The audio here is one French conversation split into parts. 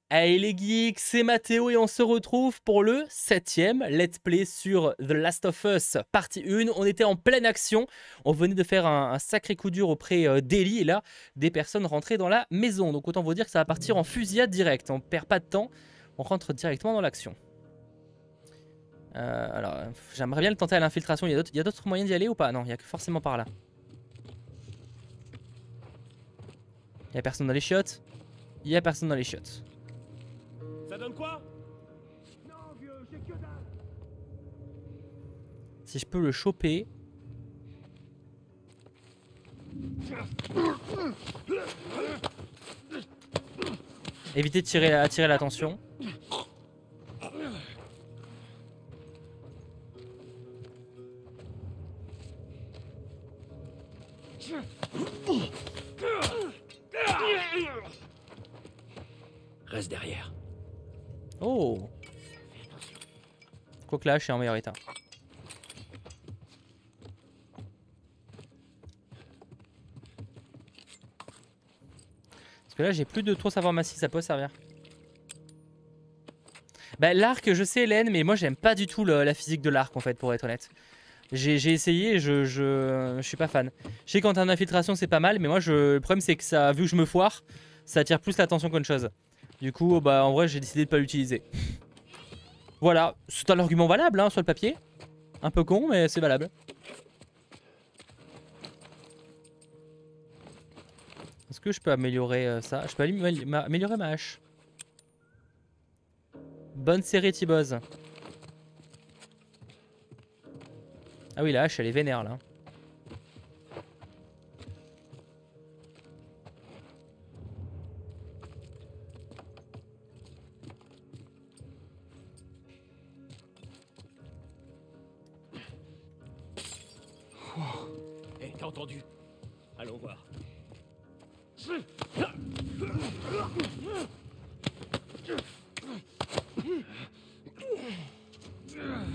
Hey les geeks, c'est Mathéo et on se retrouve pour le 7e Let's Play sur The Last of Us partie 1. On était en pleine action, on venait de faire un sacré coup dur auprès d'Ellie et là, des personnes rentraient dans la maison. Donc autant vous dire que ça va partir en fusillade directe, on perd pas de temps, on rentre directement dans l'action. Alors, j'aimerais bien le tenter à l'infiltration, il y a d'autres moyens d'y aller ou pas? Non, il y a que forcément par là. Il y a personne dans les chiottes? Il y a personne dans les chiottes. Ça donne quoi? Non, vieux, j'ai que dalle. Si je peux le choper. Éviter de attirer l'attention. Reste derrière. Oh! Quoique là, je suis en meilleur état. Parce que là, j'ai plus de trop savoir massif, ça peut servir. Bah, l'arc, je sais, Hélène, mais moi, j'aime pas du tout la physique de l'arc, en fait, pour être honnête. J'ai essayé et je suis pas fan. Je sais qu'en termes d'infiltration, c'est pas mal, mais moi, le problème, c'est que ça, vu que je me foire, ça attire plus l'attention qu'autre chose. Du coup, bah, en vrai, j'ai décidé de pas l'utiliser. Voilà, c'est un argument valable hein, sur le papier. Un peu con, mais c'est valable. Est-ce que je peux améliorer ça? Je peux améliorer ma hache. Bonne série T-Boz. Ah oui, la hache, elle est vénère là. Hé, t'as entendu? Allons voir.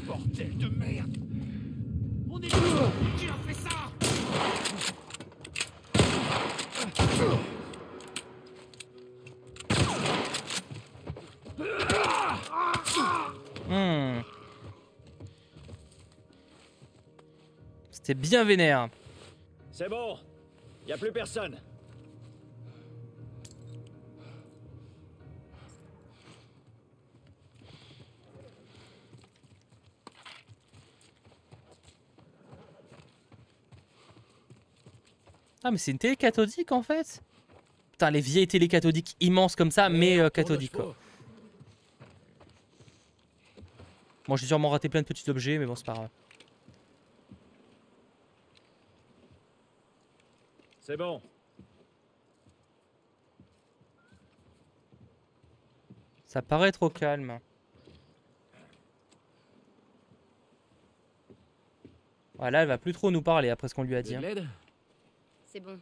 Bordel de merde! On est qui a fait ça? C'était bien vénère. C'est bon, y a plus personne. Ah mais c'est une télé cathodique en fait. Putain les vieilles télé cathodiques immenses comme ça mais cathodiques quoi. Bon j'ai sûrement raté plein de petits objets mais bon c'est pas grave. C'est bon. Ça paraît trop calme. Voilà elle va plus trop nous parler après ce qu'on lui a dit. Hein. C'est bon.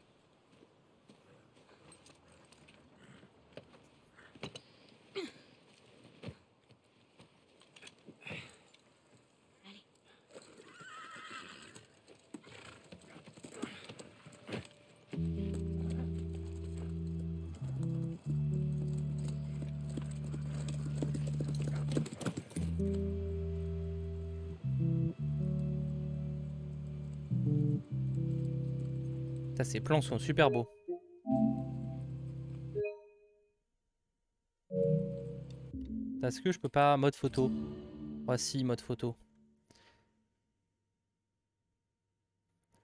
Ces plans sont super beaux. Est-ce que je peux pas mode photo? Voici mode photo.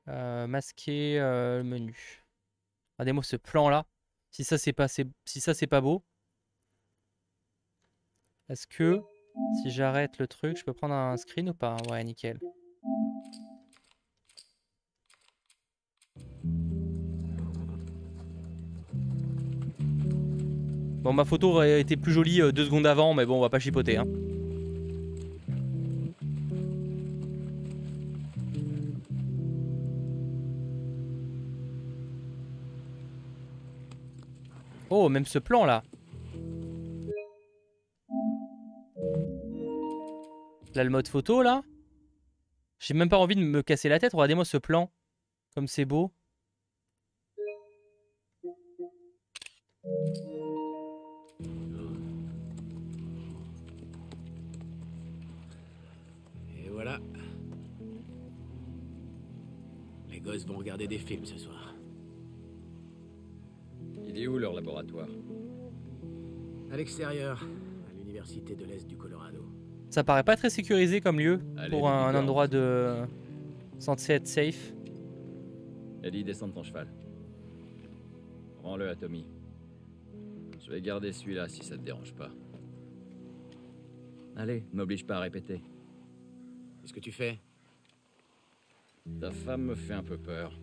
Masquer le menu. Regardez-moi ce plan là. Si ça c'est pas beau. Est-ce que si j'arrête le truc, je peux prendre un screen ou pas? Ouais, nickel. Bon, ma photo aurait été plus jolie 2 secondes avant, mais bon, on va pas chipoter. Hein. Oh, même ce plan là. Là, le mode photo là. J'ai même pas envie de me casser la tête. Regardez-moi ce plan. Comme c'est beau. gosses vont regarder des films ce soir. Il est où leur laboratoire? À l'extérieur, à l'université de l'Est du Colorado. Ça paraît pas très sécurisé comme lieu Allez, pour un Licorne. endroit de censé être safe. Ellie, descends de ton cheval. Rends-le à Tommy. Je vais garder celui-là si ça te dérange pas. Allez, ne m'oblige pas à répéter. Qu'est-ce que tu fais? Ta femme me fait un peu peur.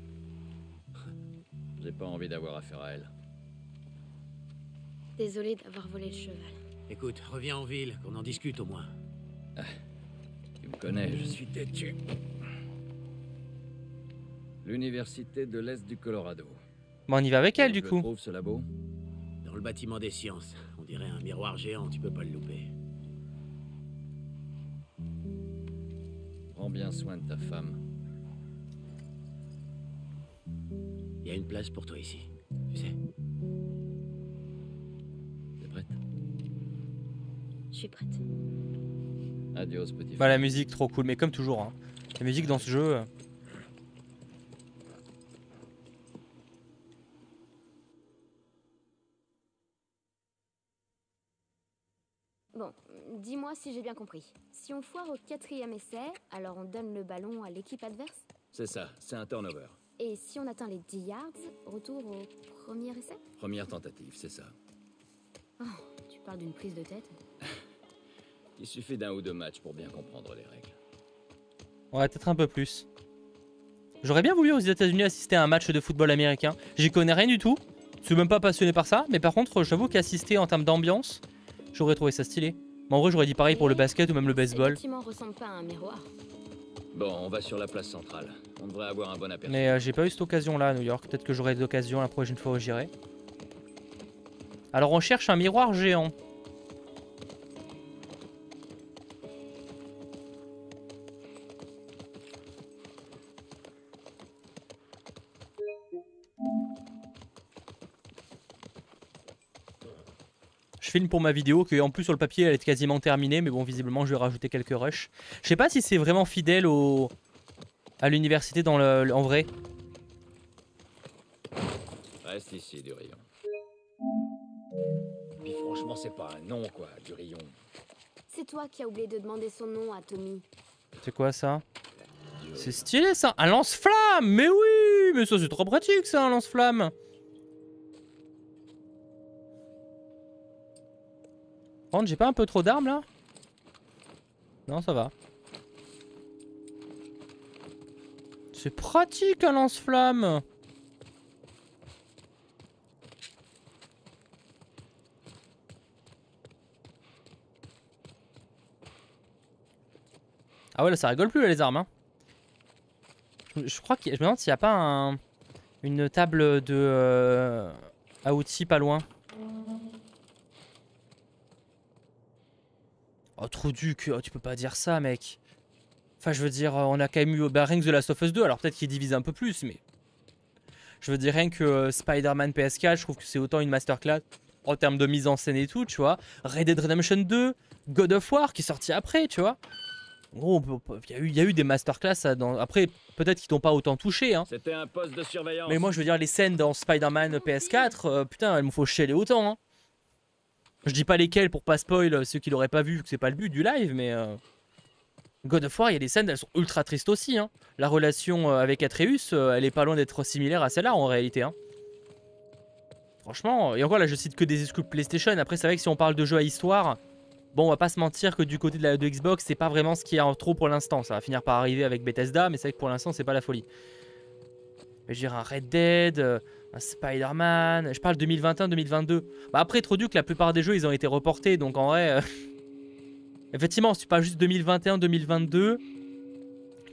J'ai pas envie d'avoir affaire à elle. Désolée d'avoir volé le cheval. Écoute, reviens en ville, qu'on en discute au moins. Tu me connais, je suis têtu. L'université de l'Est du Colorado. Bon, on y va avec elle du Je le coup. trouve ce labo? Dans le bâtiment des sciences. On dirait un miroir géant, tu peux pas le louper. Prends bien soin de ta femme. Il y a une place pour toi ici, tu sais. T'es prête? Je suis prête. Adios, petit Bah frère. la musique trop cool, mais comme toujours, hein. La musique dans ce jeu. Bon, dis-moi si j'ai bien compris. Si on foire au 4e essai, alors on donne le ballon à l'équipe adverse? C'est ça, c'est un turnover. Et si on atteint les 10 yards, retour au premier essai? Première tentative, c'est ça. Oh, tu parles d'une prise de tête? Il suffit d'un ou deux matchs pour bien comprendre les règles. Ouais, peut-être un peu plus. J'aurais bien voulu aux États-Unis assister à un match de football américain. J'y connais rien du tout. Je suis même pas passionné par ça. Mais par contre, j'avoue qu'assister en termes d'ambiance, j'aurais trouvé ça stylé. Mais en vrai, j'aurais dit pareil pour le basket ou même le Ce baseball. bâtiment ressemble pas à un miroir. Bon, on va sur la place centrale. On devrait avoir un bon aperçu. Mais j'ai pas eu cette occasion-là à New York. Peut-être que j'aurai l'occasion la prochaine fois où j'irai. Alors, on cherche un miroir géant. Je filme pour ma vidéo, qui en plus sur le papier elle est quasiment terminée, mais bon visiblement je vais rajouter quelques rushs. Je sais pas si c'est vraiment fidèle à l'université en vrai. Reste ici, du rayon. Puis franchement, c'est pas un nom, quoi, du rayon. C'est toi qui as oublié de demander son nom à Tommy. C'est quoi ça? C'est stylé ça, un lance-flamme. Mais oui, mais ça c'est trop pratique ça, un lance-flamme. Par contre, j'ai pas un peu trop d'armes là? Non, ça va. C'est pratique un lance-flamme. Ah ouais, là ça rigole plus là, les armes. Hein. Je crois que je me demande s'il n'y a pas une table de à outils pas loin. Oh, trop duc, oh, tu peux pas dire ça, mec. Enfin, je veux dire, on a quand même eu rien que The Last of Us 2, alors peut-être qu'il divise un peu plus, mais. Je veux dire, rien que Spider-Man PS4, je trouve que c'est autant une masterclass en termes de mise en scène et tout, tu vois. Red Dead Redemption 2, God of War qui est sorti après, tu vois. Gros, il y a eu des masterclass après, peut-être qu'ils t'ont pas autant touché, hein. C'était un poste de surveillance. Mais moi, je veux dire, les scènes dans Spider-Man PS4, putain, elles me faut chialer autant, hein. Je dis pas lesquels pour pas spoil ceux qui l'auraient pas vu, que c'est pas le but du live, mais God of War, il y a des scènes, elles sont ultra tristes aussi. Hein. La relation avec Atreus, elle est pas loin d'être similaire à celle-là en réalité. Hein. Franchement, et encore là, je cite que des exclus PlayStation. Après, c'est vrai que si on parle de jeux à histoire, bon, on va pas se mentir que du côté de Xbox, c'est pas vraiment ce qu'il y a en trop pour l'instant. Ça va finir par arriver avec Bethesda, mais c'est vrai que pour l'instant, c'est pas la folie. Mais je dirais un Red Dead, un Spider-Man. Je parle 2021-2022. Bah après, trop que la plupart des jeux, ils ont été reportés. Donc en vrai, effectivement, si tu parles juste 2021-2022,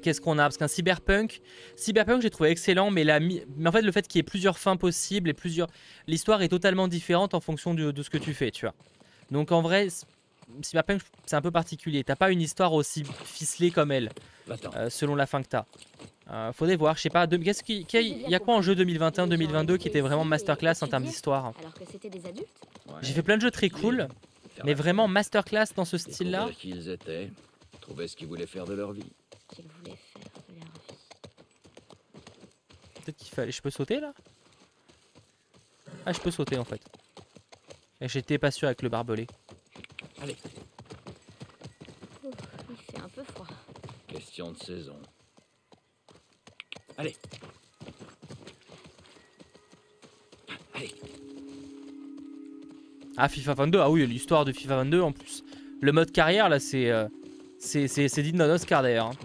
qu'est-ce qu'on a? Parce qu'un Cyberpunk, j'ai trouvé excellent, mais en fait, le fait qu'il y ait plusieurs fins possibles et l'histoire est totalement différente en fonction de ce que tu fais, tu vois. Donc en vrai, Cyberpunk, c'est un peu particulier. T'as pas une histoire aussi ficelée comme elle, selon la fin que t'as. Faudrait voir, je sais pas, il y a quoi en jeu 2021-2022 qui était vraiment masterclass en termes d'histoire? Alors que c'était des adultes? J'ai fait plein de jeux très cool, mais vraiment masterclass dans ce style-là. Découvrir qui ils étaient, trouver ce qu'ils voulaient faire de leur vie. Qu'ils voulaient faire de leur vie. Peut-être qu'il fallait... Je peux sauter là? Ah, je peux sauter en fait. Et j'étais pas sûr avec le barbelé. Allez. Ouf, il fait un peu froid. Question de saison. Allez. Allez. Ah, FIFA 22, ah oui, l'histoire de FIFA 22 en plus. Le mode carrière là, c'est digne d'un Oscar d'ailleurs. Hein.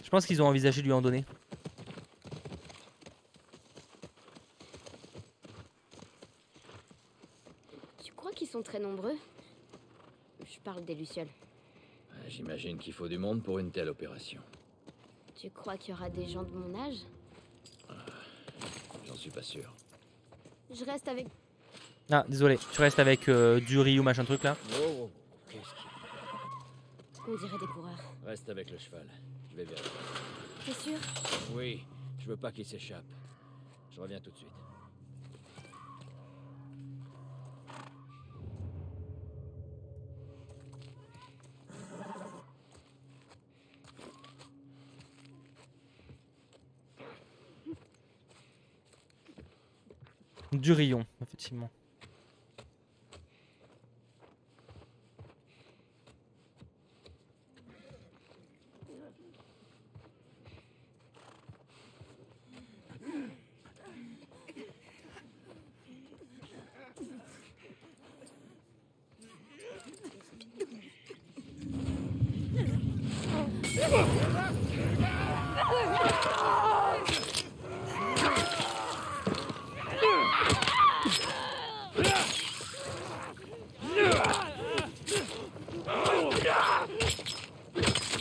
Je pense qu'ils ont envisagé de lui en donner. Tu crois qu'ils sont très nombreux? Je parle des Lucioles. J'imagine qu'il faut du monde pour une telle opération. Tu crois qu'il y aura des gens de mon âge? J'en suis pas sûr. Je reste avec... Ah, désolé, tu restes avec du riz ou machin truc là. Oh, qu'est-ce qu'il... On dirait des coureurs. Reste avec le cheval. Je vais vérifier. T'es sûr? Oui, je veux pas qu'il s'échappe. Je reviens tout de suite. Du rayon, effectivement.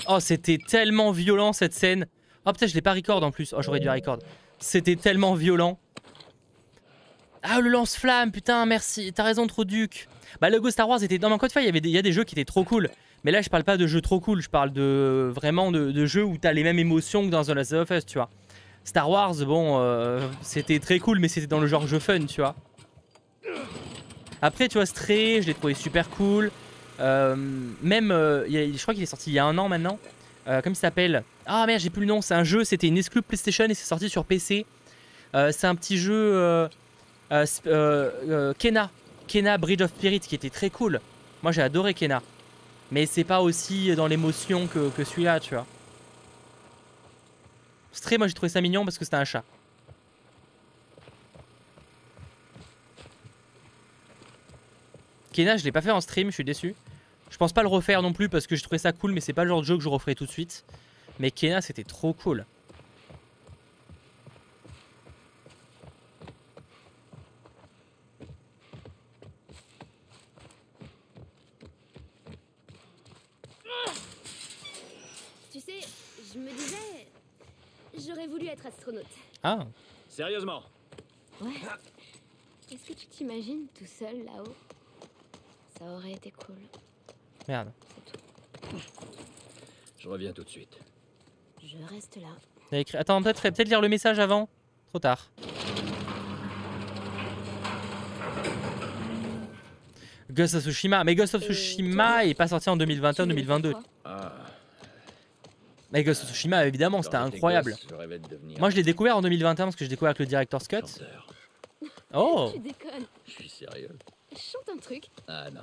Oh, c'était tellement violent cette scène. Oh putain, je l'ai pas record en plus. Oh, j'aurais dû la record. C'était tellement violent. Ah, le lance-flamme, putain, merci. T'as raison, trop duc. Bah, le Go Star Wars était... Non, mais encore une fois, il y a des jeux qui étaient trop cool. Mais là, je parle pas de jeux trop cool. Je parle de vraiment de jeux où t'as les mêmes émotions que dans The Last of Us, tu vois. Star Wars, bon, c'était très cool, mais c'était dans le genre jeu fun, tu vois. Après, tu vois, Stray, je l'ai trouvé super cool. Même, je crois qu'il est sorti il y a 1 an maintenant. Comme il s'appelle. Ah merde, j'ai plus le nom. C'est un jeu, c'était une exclu PlayStation et c'est sorti sur PC. C'est un petit jeu Kena. Kena Bridge of Spirit qui était très cool. Moi j'ai adoré Kena. Mais c'est pas aussi dans l'émotion que celui-là, tu vois. Stray, moi j'ai trouvé ça mignon parce que c'était un chat. Kena, je l'ai pas fait en stream, je suis déçu. Je pense pas le refaire non plus parce que je trouvais ça cool, mais c'est pas le genre de jeu que je referai tout de suite. Mais Kena, c'était trop cool. Tu sais, je me disais... J'aurais voulu être astronaute. Ah, Sérieusement? Ouais. Est-ce que tu t'imagines tout seul là-haut? Ça aurait été cool. merde. Je reviens tout de suite. Je reste là. Il a écrit... Attends, peut-être lire le message avant. Trop tard. Ghost of Tsushima. Mais Ghost of Tsushima est pas sorti en 2021-2022. Ah, Mais Ghost of Tsushima, évidemment, c'était quand j'étais incroyable. gosse, je rêvais de devenir Moi, je l'ai découvert en 2021 parce que je découvert avec le Director's Cut. chanteur. Oh, Tu déconnes. Je suis sérieux. Chante un truc. Ah non,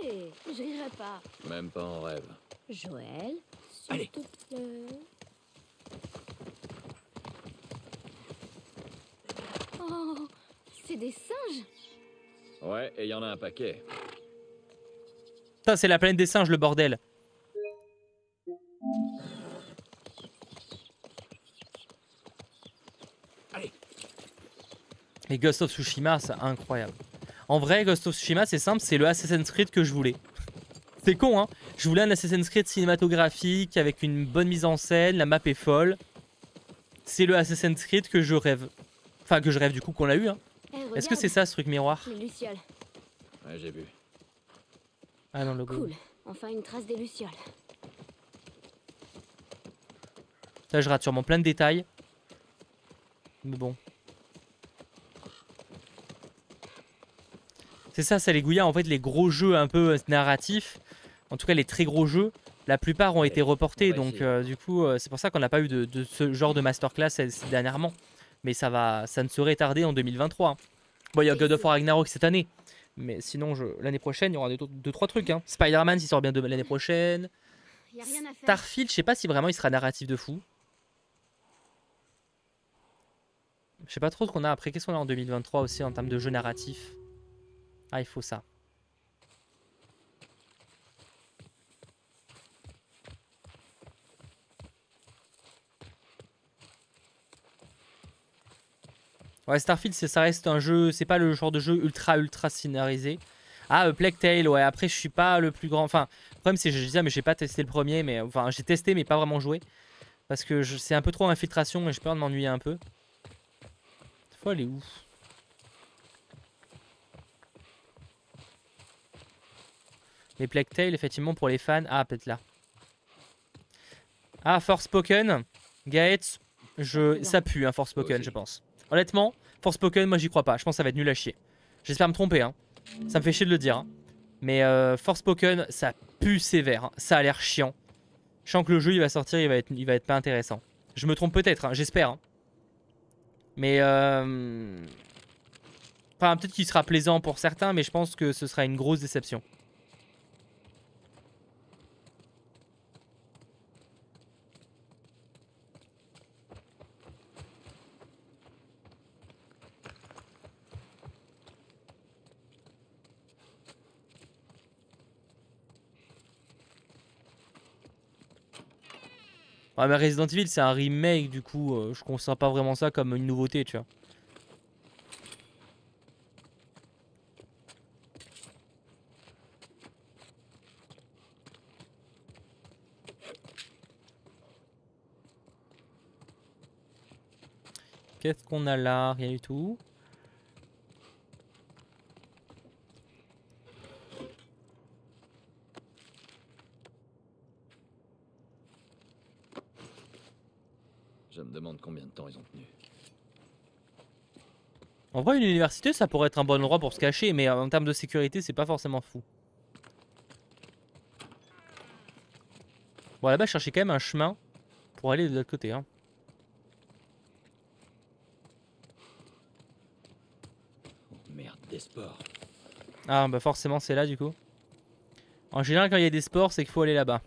Hé, je rirai pas. même pas en rêve. Joël, s'il Allez. te plaît. Oh, c'est des singes. Ouais, et il y en a un paquet. ça, c'est la planète des singes, le bordel. Allez. Et Ghost of Tsushima, c'est incroyable. En vrai, Ghost of Tsushima, c'est simple, c'est le Assassin's Creed que je voulais. C'est con, hein. Je voulais un Assassin's Creed cinématographique avec une bonne mise en scène, la map est folle. C'est le Assassin's Creed que je rêve. Enfin, que je rêve du coup qu'on l'a eu, hein. Eh, Est-ce que c'est ça, ce truc miroir? Les lucioles. Ouais, j'ai vu. Ah non, le logo. Cool. Enfin une trace des lucioles. Là, je rate sûrement plein de détails. Mais bon. C'est ça, les Gouya. En fait, les gros jeux un peu narratifs, en tout cas les très gros jeux, la plupart ont été reportés. on va Donc, essayer. du coup, c'est pour ça qu'on n'a pas eu de ce genre de masterclass dernièrement. Mais ça ne serait tardé en 2023. Hein. Bon, il y a God of War Ragnarok cette année. Mais sinon, l'année prochaine, il y aura 2-3 trucs. Hein. Spider-Man, s'il sort bien l'année prochaine. Y a rien à faire. Starfield, je sais pas si vraiment il sera narratif de fou. Je sais pas trop ce qu'on a après. Qu'est-ce qu'on a en 2023 aussi en termes de jeu narratif? Ah, il faut ça. Ouais, Starfield, ça reste un jeu. C'est pas le genre de jeu ultra scénarisé. Ah, Plague Tale, ouais. Après, je suis pas le plus grand. Enfin, le problème, c'est que je disais, mais j'ai pas testé le premier. Mais enfin, j'ai testé, mais pas vraiment joué. Parce que c'est un peu trop infiltration et j'ai peur de m'ennuyer un peu. Cette fois, elle est où? Les Plague Tale, effectivement, pour les fans. Ah, peut-être là. Ah, Forspoken. Gaët, ça pue, hein, Forspoken, je pense. Honnêtement, Forspoken, moi, j'y crois pas. Je pense que ça va être nul à chier. J'espère me tromper, hein. Ça me fait chier de le dire. Hein. Mais Forspoken, ça pue sévère. Hein. Ça a l'air chiant. Je sens que le jeu, il va sortir, il va être pas intéressant. Je me trompe peut-être, hein, j'espère. Hein. Mais enfin, peut-être qu'il sera plaisant pour certains, mais je pense que ce sera une grosse déception. Ouais, mais Resident Evil, c'est un remake, du coup, je considère pas vraiment ça comme une nouveauté, tu vois. Qu'est-ce qu'on a là? Rien du tout. Je me demande combien de temps ils ont tenu. En vrai, une université, ça pourrait être un bon endroit pour se cacher, mais en termes de sécurité, c'est pas forcément fou. Bon, là-bas, je cherchais quand même un chemin pour aller de l'autre côté. Hein. Oh, merde, des sports. Ah, bah forcément, c'est là, du coup. En général, quand il y a des sports, c'est qu'il faut aller là-bas.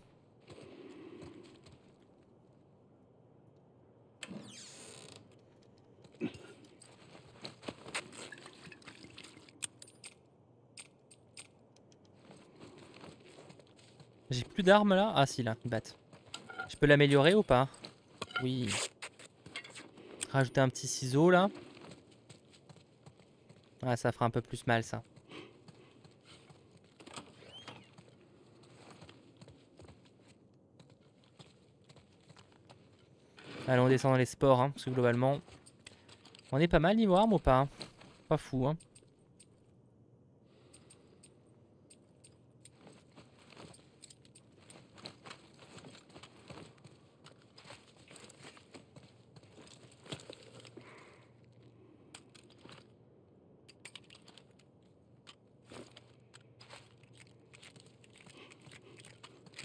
J'ai plus d'armes là? Ah si là, une batte. Je peux l'améliorer ou pas? Oui. Rajouter un petit ciseau là. Ah, ça fera un peu plus mal ça. Allez, on descend dans les sports, hein, parce que globalement, on est pas mal niveau armes ou pas? Hein. Pas fou, hein.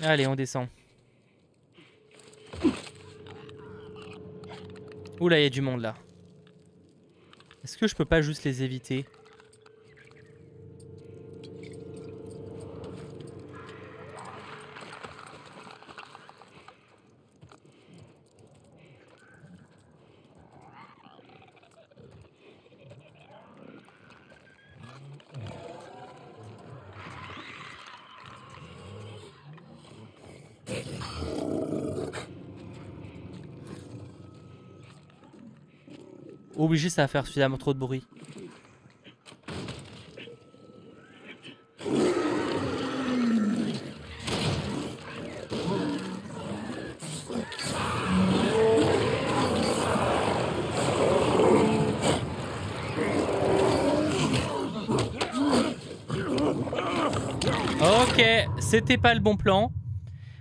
Allez, on descend. Oula, il y a du monde là. Est-ce que je peux pas juste les éviter? Obligé, ça va faire suffisamment trop de bruit. Ok, c'était pas le bon plan.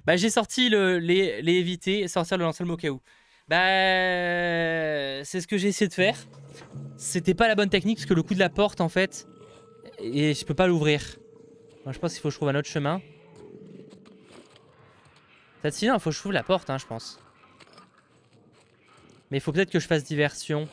Bah j'ai sorti les éviter et sortir le lance-flamme au cas où. Bah c'est ce que j'ai essayé de faire. C'était pas la bonne technique parce que le coup de la porte en fait, et je peux pas l'ouvrir. Je pense qu'il faut que je trouve un autre chemin. Peut-être sinon il faut que je trouve la porte, hein, je pense. Mais il faut peut-être que je fasse diversion.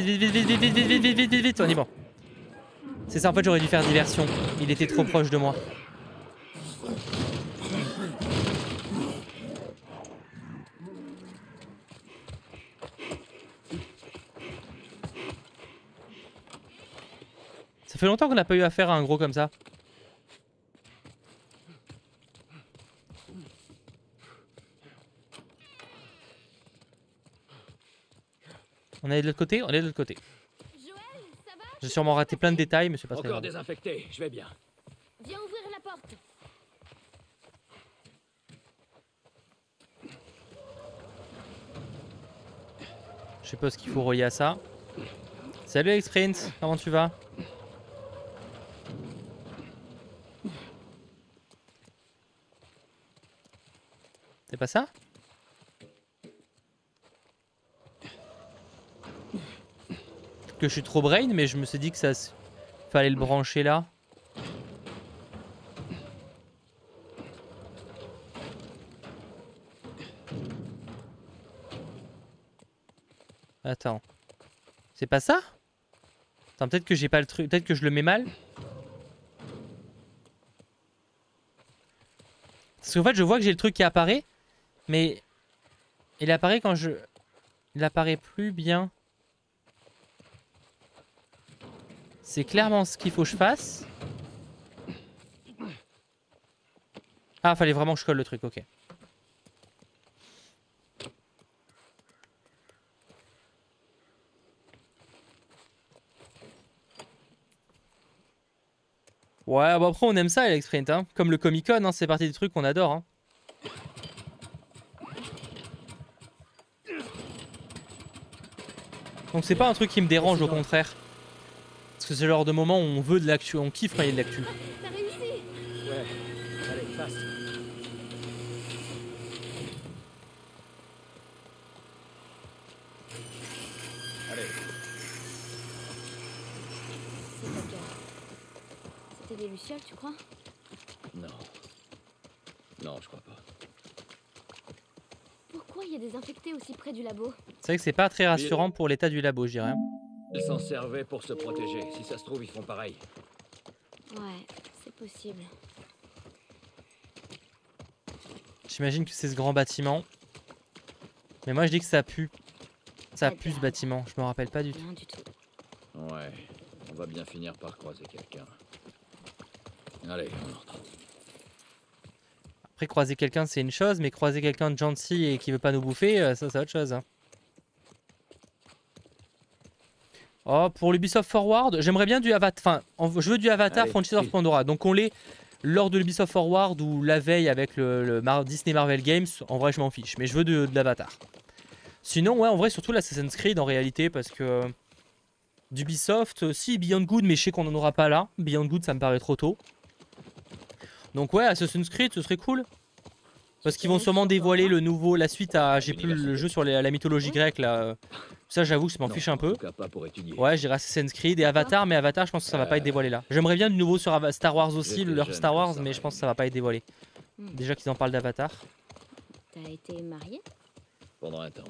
vite. On y va. C'est ça, en fait, j'aurais dû faire diversion. Il était trop proche de moi. Ça fait longtemps qu'on n'a pas eu affaire à un gros comme ça. On est de l'autre côté? On est de l'autre côté. Joël, ça va? J'ai sûrement raté plein de détails, mais c'est pas très Encore grave. désinfecté, je vais bien. Viens ouvrir la porte. Je sais pas ce qu'il faut relier à ça. Salut X-Print, comment tu vas? C'est pas ça? Que je suis trop brain, mais je me suis dit que ça fallait le brancher là. Attends. C'est pas ça? Attends, peut-être que j'ai pas le truc. Peut-être que je le mets mal. Parce qu'en fait, je vois que j'ai le truc qui apparaît. Mais il apparaît quand je... Il apparaît plus bien. C'est clairement ce qu'il faut que je fasse. Ah, fallait vraiment que je colle le truc, ok. Ouais, bah après on aime ça, Alex Sprint, hein. Comme le Comic Con, hein, c'est partie des trucs qu'on adore. Hein. Donc c'est pas un truc qui me dérange, au contraire. Parce que c'est le genre de moment où on veut de l'actu, on kiffe quand il y a de l'actu. T'as réussi. Ouais, allez, passe. Allez. C'est pas grave. C'était des lucioles, tu crois? Non. Non, je crois pas. Pourquoi il y a des infectés aussi près du labo? C'est vrai que c'est pas très rassurant pour l'état du labo, je dirais. Ils s'en servaient pour se protéger. Si ça se trouve, ils font pareil. Ouais, c'est possible. J'imagine que c'est ce grand bâtiment. Mais moi je dis que ça pue. Ça pue ce bâtiment, je me rappelle pas du tout. Rien du tout. Ouais, on va bien finir par croiser quelqu'un. Allez, on entre. Après croiser quelqu'un c'est une chose, mais croiser quelqu'un de gentil et qui veut pas nous bouffer, ça c'est autre chose. Hein. Oh, pour l'Ubisoft Forward, j'aimerais bien du Avatar. Enfin, je veux du Avatar Allez, Frontiers of file. Pandora. Donc on l'est lors de l'Ubisoft Forward ou la veille avec Disney Marvel Games. En vrai, je m'en fiche, mais je veux de l'Avatar. Sinon, ouais, en vrai, surtout l'Assassin's Creed en réalité, parce que d'Ubisoft, si Beyond Good, mais je sais qu'on n'en aura pas là. Beyond Good, ça me paraît trop tôt. Donc ouais, Assassin's Creed, ce serait cool. Parce qu'ils vont sûrement dévoiler le nouveau, la suite à, j'ai plus le jeu sur la mythologie grecque là. Ça, j'avoue que ça m'en fiche un En peu. tout cas, pas pour étudier. Ouais, je dirais Assassin's Creed et Avatar, mais Avatar, je pense que ça va pas être dévoilé là. J'aimerais bien du nouveau sur Star Wars aussi, J'étais leur jeune Star quand Wars, ça mais je pense que ça arrive. va pas être dévoilé. Déjà qu'ils en parlent d'Avatar. T'as été mariée? Pendant un temps.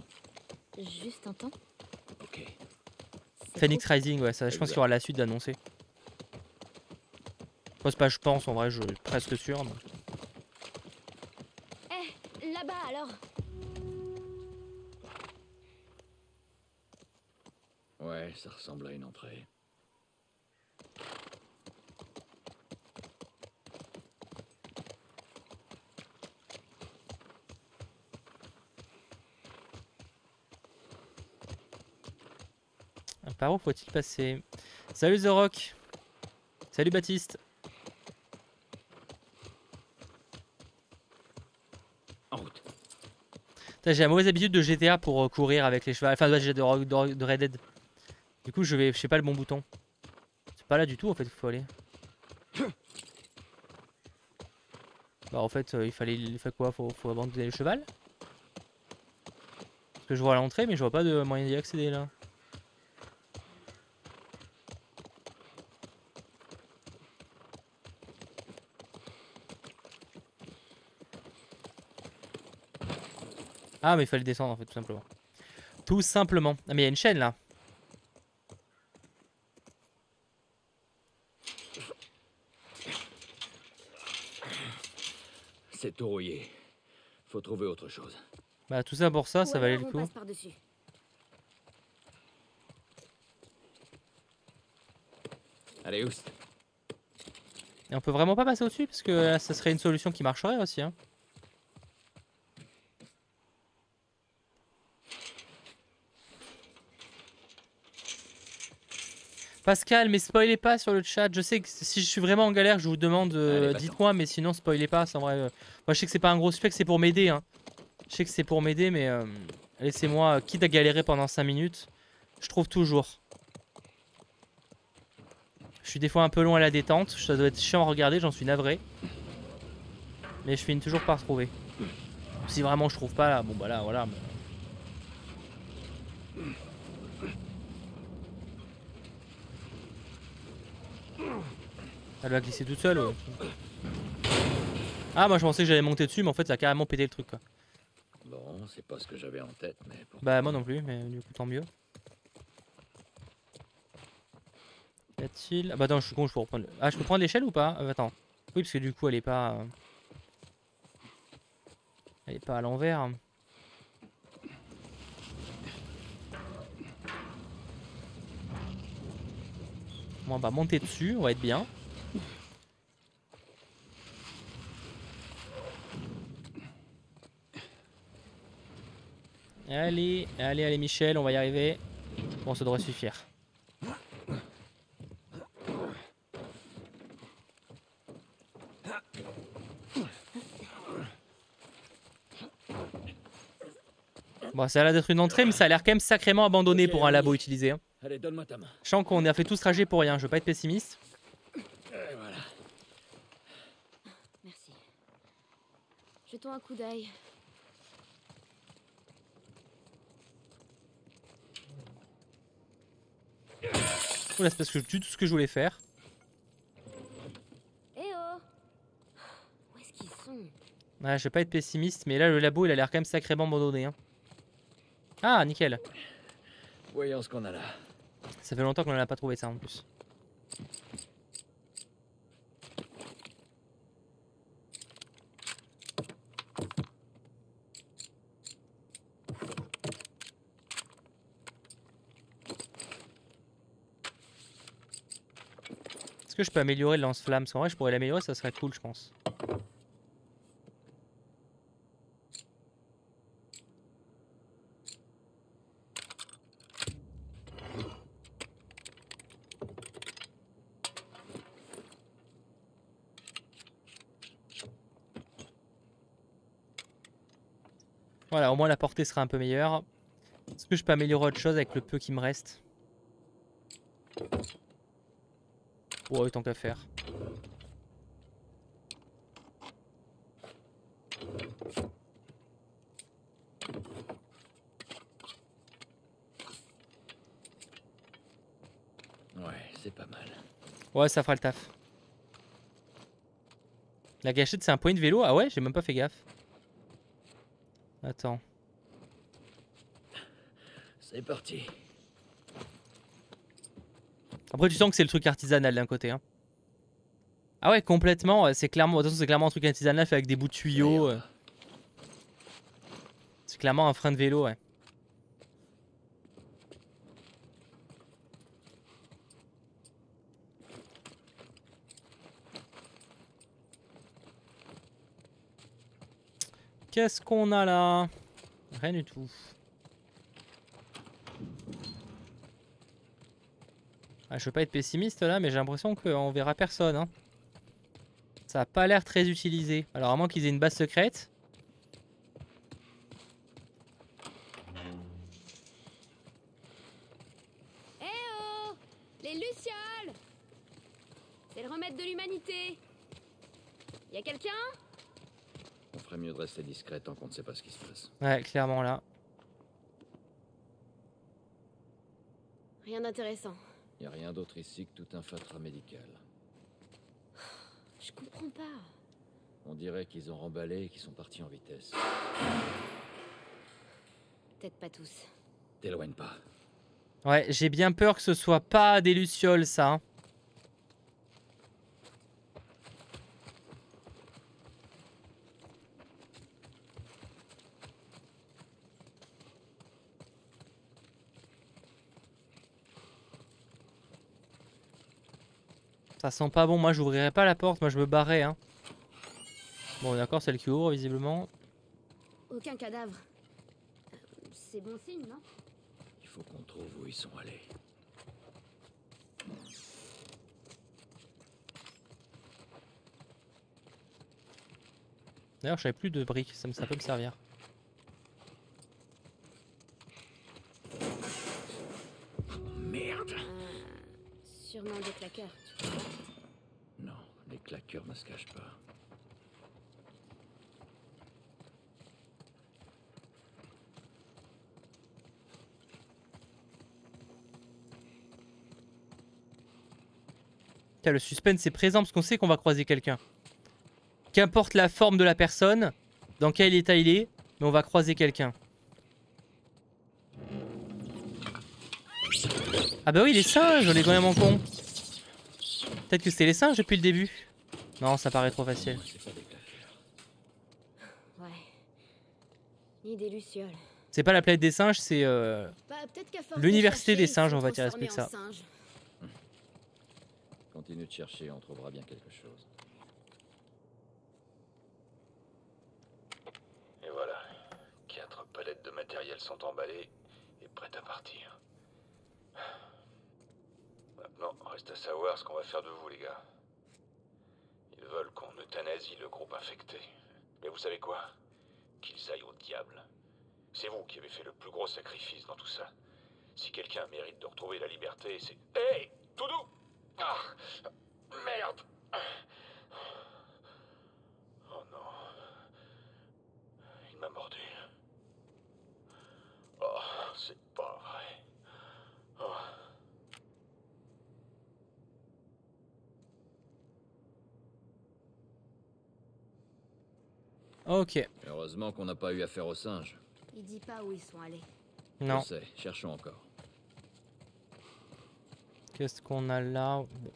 Juste un temps? Ok. C'est Phoenix trop. Rising, ouais, ça, je pense qu'il y aura la suite d'annoncer. Moi, c'est pas je pense, en vrai, je suis presque sûr. Mais... Eh, là-bas alors. Ouais, ça ressemble à une entrée. Par où faut-il passer? Salut The Rock. Salut Baptiste. En route. J'ai la mauvaise habitude de GTA pour courir avec les chevaux. Enfin, de Red Dead. Du coup, je sais pas le bon bouton. C'est pas là du tout en fait qu'il faut aller. Bah en fait, il fait quoi? Faut abandonner le cheval? Parce que je vois à l'entrée, mais je vois pas de moyen d'y accéder là. Ah mais il fallait descendre en fait tout simplement. Tout simplement. Ah mais il y a une chaîne là. c'est tout rouillé. Faut trouver autre chose. Bah tout ça pour ça, ça Ou valait alors le on coup. passe par-dessus. Allez, oust. Et on peut vraiment pas passer au-dessus parce que là, ça serait une solution qui marcherait aussi. Hein. Pascal, mais spoilez pas sur le chat. Je sais que si je suis vraiment en galère, je vous demande, Allez, va-t'en. dites-moi, mais sinon spoilez pas. C'est en vrai. Moi, je sais que c'est pas un gros suspect, que c'est pour m'aider. Hein. Je sais que c'est pour m'aider, mais laissez-moi, quitte à galérer pendant 5 minutes, je trouve toujours. Je suis des fois un peu long à la détente. Ça doit être chiant à regarder, j'en suis navré. Mais je finis toujours par trouver. Si vraiment je trouve pas là, bon bah là, voilà. Elle va glisser toute seule. Ouais. Ah, moi je pensais que j'allais monter dessus, mais en fait ça a carrément pété le truc quoi. Bon, c'est pas ce que j'avais en tête, mais pour... Bah, moi non plus, mais du coup tant mieux. Y a-t-il. Ah, bah, non, je suis con, je peux reprendre. Ah, je peux prendre l'échelle ou pas? Attends. Oui, parce que du coup elle est pas. Elle est pas à l'envers. Bon, on va monter dessus, on va être bien. Allez, allez, allez Michel, on va y arriver. Bon, ça devrait suffire. Bon, ça a l'air d'être une entrée, mais ça a l'air quand même sacrément abandonné Ok, pour un labo oui. utilisé. Hein. Allez, donne-moi ta main. Je sens qu'on a fait tout ce trajet pour rien, je veux pas être pessimiste. Et voilà. Merci. Jetons un coup d'œil. Oula, c'est parce que je tue tout ce que je voulais faire. Eh oh! Où est-ce qu'ils sont? Ouais, je vais pas être pessimiste, mais là le labo il a l'air quand même sacrément abandonné. Hein. Ah, nickel. Voyons ce qu'on a là. Ça fait longtemps qu'on en a pas trouvé ça en plus. Est-ce que je peux améliorer le lance-flamme? Parce qu'en vrai je pourrais l'améliorer, ça serait cool je pense. Voilà, au moins la portée sera un peu meilleure. Est-ce que je peux améliorer autre chose avec le peu qui me reste? Ouais, tant qu'à faire. Ouais, c'est pas mal. Ouais, ça fera le taf. La gâchette, c'est un point de vélo? Ah ouais, j'ai même pas fait gaffe. Attends. C'est parti. Après, tu sens que c'est le truc artisanal d'un côté. Hein. Ah ouais, complètement. C'est clairement, attention, c'est clairement un truc artisanal fait avec des bouts de tuyaux. C'est clairement un frein de vélo, ouais. Qu'est-ce qu'on a là? Rien du tout. Ah, je veux pas être pessimiste là, mais j'ai l'impression qu'on verra personne. Hein. Ça a pas l'air très utilisé. Alors à moins qu'ils aient une base secrète. Eh oh! Les Lucioles! C'est le remède de l'humanité! Y a quelqu'un? On ferait mieux de rester discret tant qu'on ne sait pas ce qui se passe. Ouais, clairement là. Rien d'intéressant. Y a rien d'autre ici que tout un fatras médical. Je comprends pas. On dirait qu'ils ont remballé et qu'ils sont partis en vitesse. Peut-être pas tous. T'éloigne pas. Ouais, j'ai bien peur que ce soit pas des lucioles ça. Hein. Ça sent pas bon, moi j'ouvrirai pas la porte, moi je me barrais hein. Bon d'accord, c'est le qui ouvre visiblement. Aucun cadavre. C'est bon signe, non? Il faut qu'on trouve où ils sont allés. D'ailleurs, je savais plus de briques, ça peut me servir. Merde! Sûrement des claqueurs, tu crois? Non, les claqueurs ne se cachent pas. Tiens, le suspense est présent parce qu'on sait qu'on va croiser quelqu'un. Qu'importe la forme de la personne, dans quel état il est, mais on va croiser quelqu'un. Ah bah oui, les singes, les vraiment cons. Peut-être que c'était les singes depuis le début. Non, ça paraît trop facile. Ouais. Ni des lucioles. C'est pas la planète des singes, c'est Bah, peut-être qu'à force de l'université chercher, des ils singes, sont on va dire transformés que ça. en singes. Continue de chercher, on trouvera bien quelque chose. Et voilà, 4 palettes de matériel sont emballées et prêtes à partir. Maintenant, reste à savoir ce qu'on va faire de vous, les gars. Ils veulent qu'on euthanasie le groupe infecté. Mais vous savez quoi? Qu'ils aillent au diable. C'est vous qui avez fait le plus gros sacrifice dans tout ça. Si quelqu'un mérite de retrouver la liberté, c'est... Hé, Toudou! Ah, merde! Oh non. Il m'a mordu. Oh, c'est pas vrai. Oh. Ok. Heureusement qu'on n'a pas eu affaire aux singes. Il dit pas où ils sont allés. Non. Je sais, cherchons encore. Qu'est-ce qu'on a là? Bon.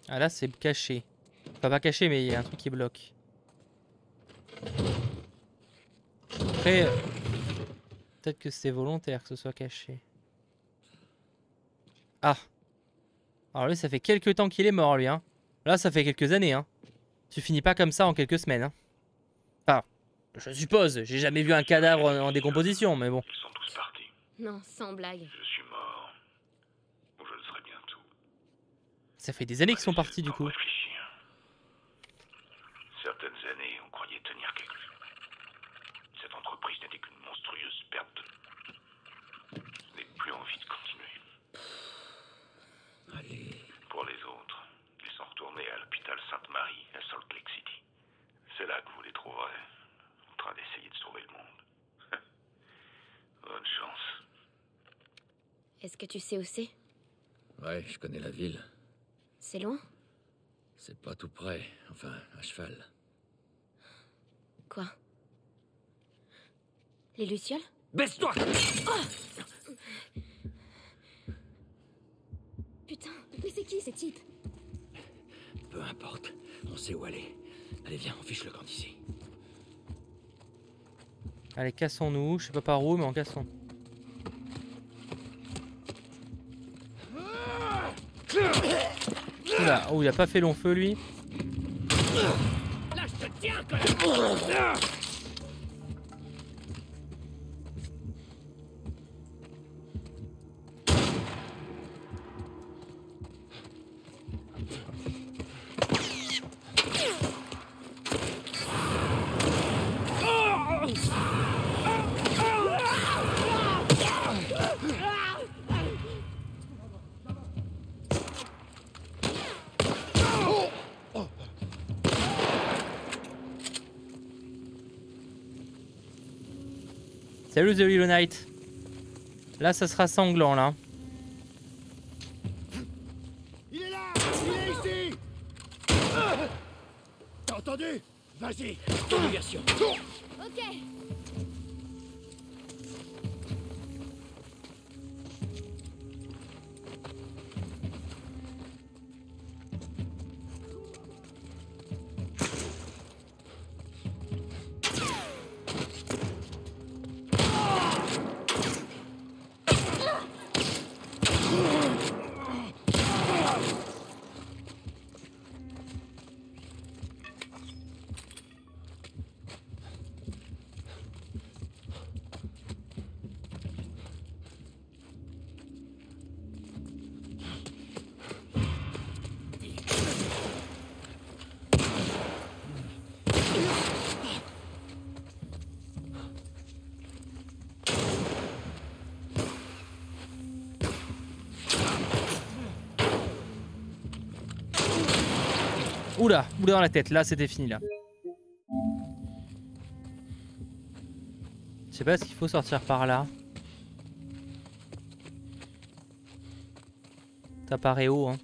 Ah là c'est caché. Enfin pas caché mais il y a un truc qui bloque. Après, peut-être que c'est volontaire que ce soit caché. Ah. Alors lui ça fait quelques temps qu'il est mort lui hein. Là ça fait quelques années hein. Tu finis pas comme ça en quelques semaines hein. Enfin, je suppose, j'ai jamais vu un cadavre en décomposition mais bon. Ils sont tous partis. Non, sans blague. Je suis mort. Ou je le serai bientôt. Ça fait des années qu'ils sont partis du coup. Réfléchir. Certaines années, on croyait tenir quelque chose. Cette entreprise n'était qu'une monstrueuse perte. Je n'ai plus envie de continuer. Allez. Pour les autres, ils sont retournés à l'hôpital Sainte-Marie, à Salt Lake City. C'est là que vous les trouverez, en train d'essayer de sauver le monde. Bonne chance. Est-ce que tu sais où c'est? Ouais, je connais la ville. C'est loin? C'est pas tout près, enfin, à cheval. Quoi? Les lucioles? Baisse-toi! Putain, mais c'est qui ces types? Peu importe, on sait où aller. Allez, viens, on fiche le camp d'ici. Allez, cassons-nous, je sais pas par où mais en cassons. Oula, oh il a pas fait long feu lui. Là, je te tiens, connard! Salut The Willow Knight. Là ça sera sanglant là. Il est là! Il est ici! T'as entendu? Vas-y! Obligation. Ok. Oula, oula dans la tête, là c'était fini là. Je sais pas s'il faut sortir par là. Ça paraît haut hein.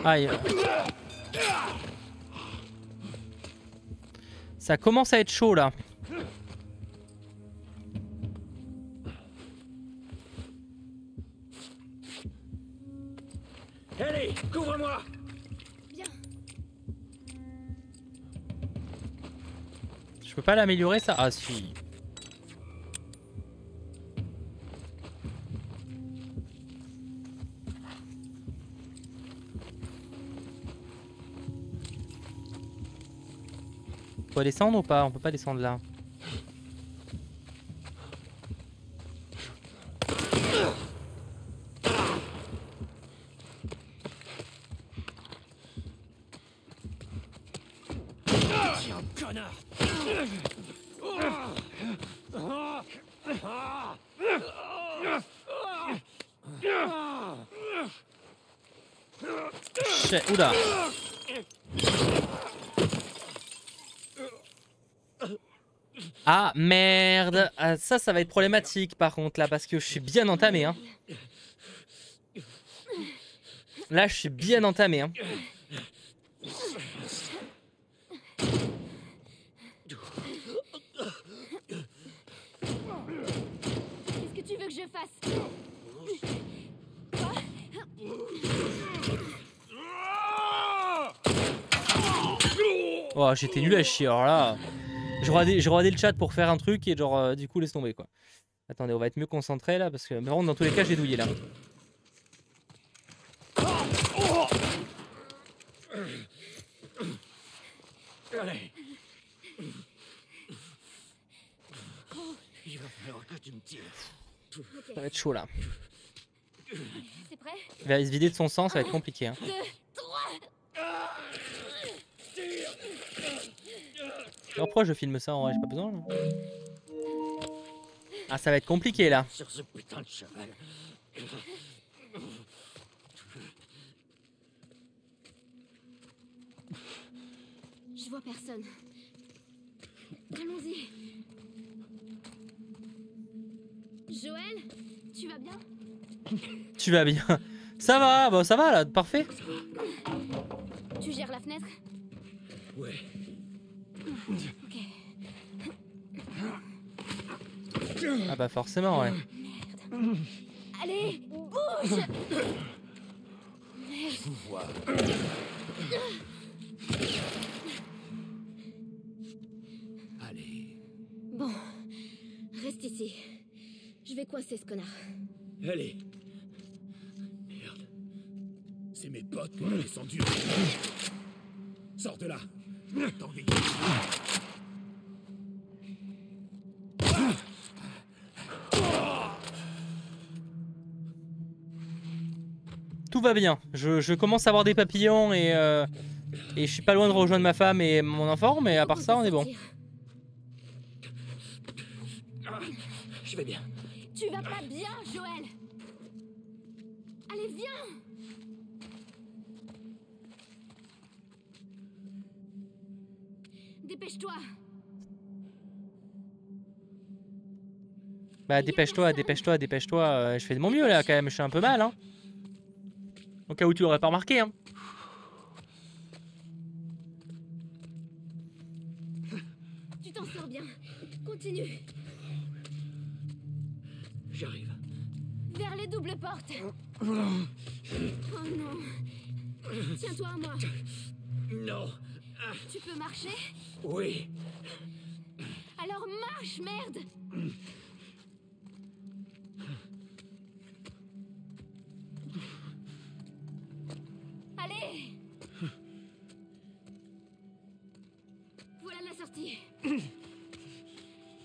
Aïe. Ça commence à être chaud là. Allez, couvre-moi. Bien. Je peux pas l'améliorer ça? Ah si. On peut descendre ou pas? On peut pas descendre là. Tiens, connard. Shit, oula. Ah merde. Ah, ça va être problématique par contre là parce que je suis bien entamé hein. Là je suis bien entamé hein. Qu'est-ce que tu veux que je fasse? Oh j'étais nul à chier alors là. Je regardais le chat pour faire un truc et genre du coup laisse tomber quoi. Attendez on va être mieux concentré là parce que mais vraiment dans tous les cas j'ai douillé là. Allez. Il va falloir que tu me tires. Ça va être chaud là. C'est prêt? Il va se vider de son sang, ça va être compliqué hein. 2, 3. Alors pourquoi je filme ça en vrai, j'ai pas besoin là. Ah ça va être compliqué là. Sur ce putain de cheval. Je vois personne. Allons-y. Joël, tu vas bien? Tu vas bien. Ça va, bah ça va là, parfait. Tu gères la fenêtre? Ouais. Ok. Ah bah forcément ouais. Allez, bouge! Je vous vois. Allez. Bon, reste ici. Je vais coincer ce connard. Allez. Merde. C'est mes potes qu'on a descendus. Sors de là. Attendez. Tout va bien. Je commence à avoir des papillons et je suis pas loin de rejoindre ma femme et mon enfant, mais à part ça on est bon. Je vais bien. Tu vas pas bien, Joël. Allez, viens. Dépêche-toi. Bah dépêche-toi, dépêche-toi, dépêche-toi. Je fais de mon mieux là quand même, je suis un peu mal hein. Au cas où tu l'aurais pas remarqué hein. Tu t'en sors bien. Continue. J'arrive. Vers les doubles portes. Oh non. Tiens-toi à moi. Non. Tu peux marcher? Oui. Alors marche, merde. Allez. Voilà la sortie.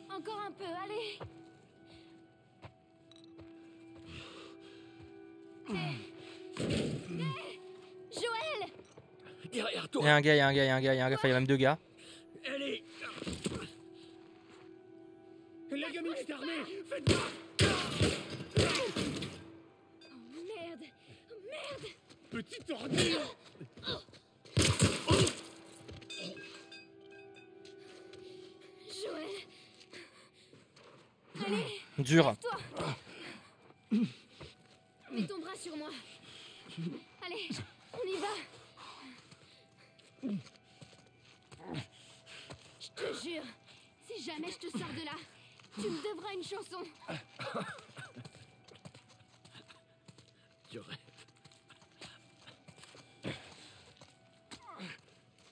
Encore un peu, allez. Derrière Il y a toi. un gars, il y a un gars, il y a un gars, il y a un gars, enfin il y a même 2 gars. Allez. La gamine est armée. Faites gaffe. Oh merde. Merde. Petite ordure. Joël. Allez, Dur. toi. Mets ton bras sur moi. Allez, on y va. Je te jure, si jamais je te sors de là, tu me devras une chanson. Tu rêves.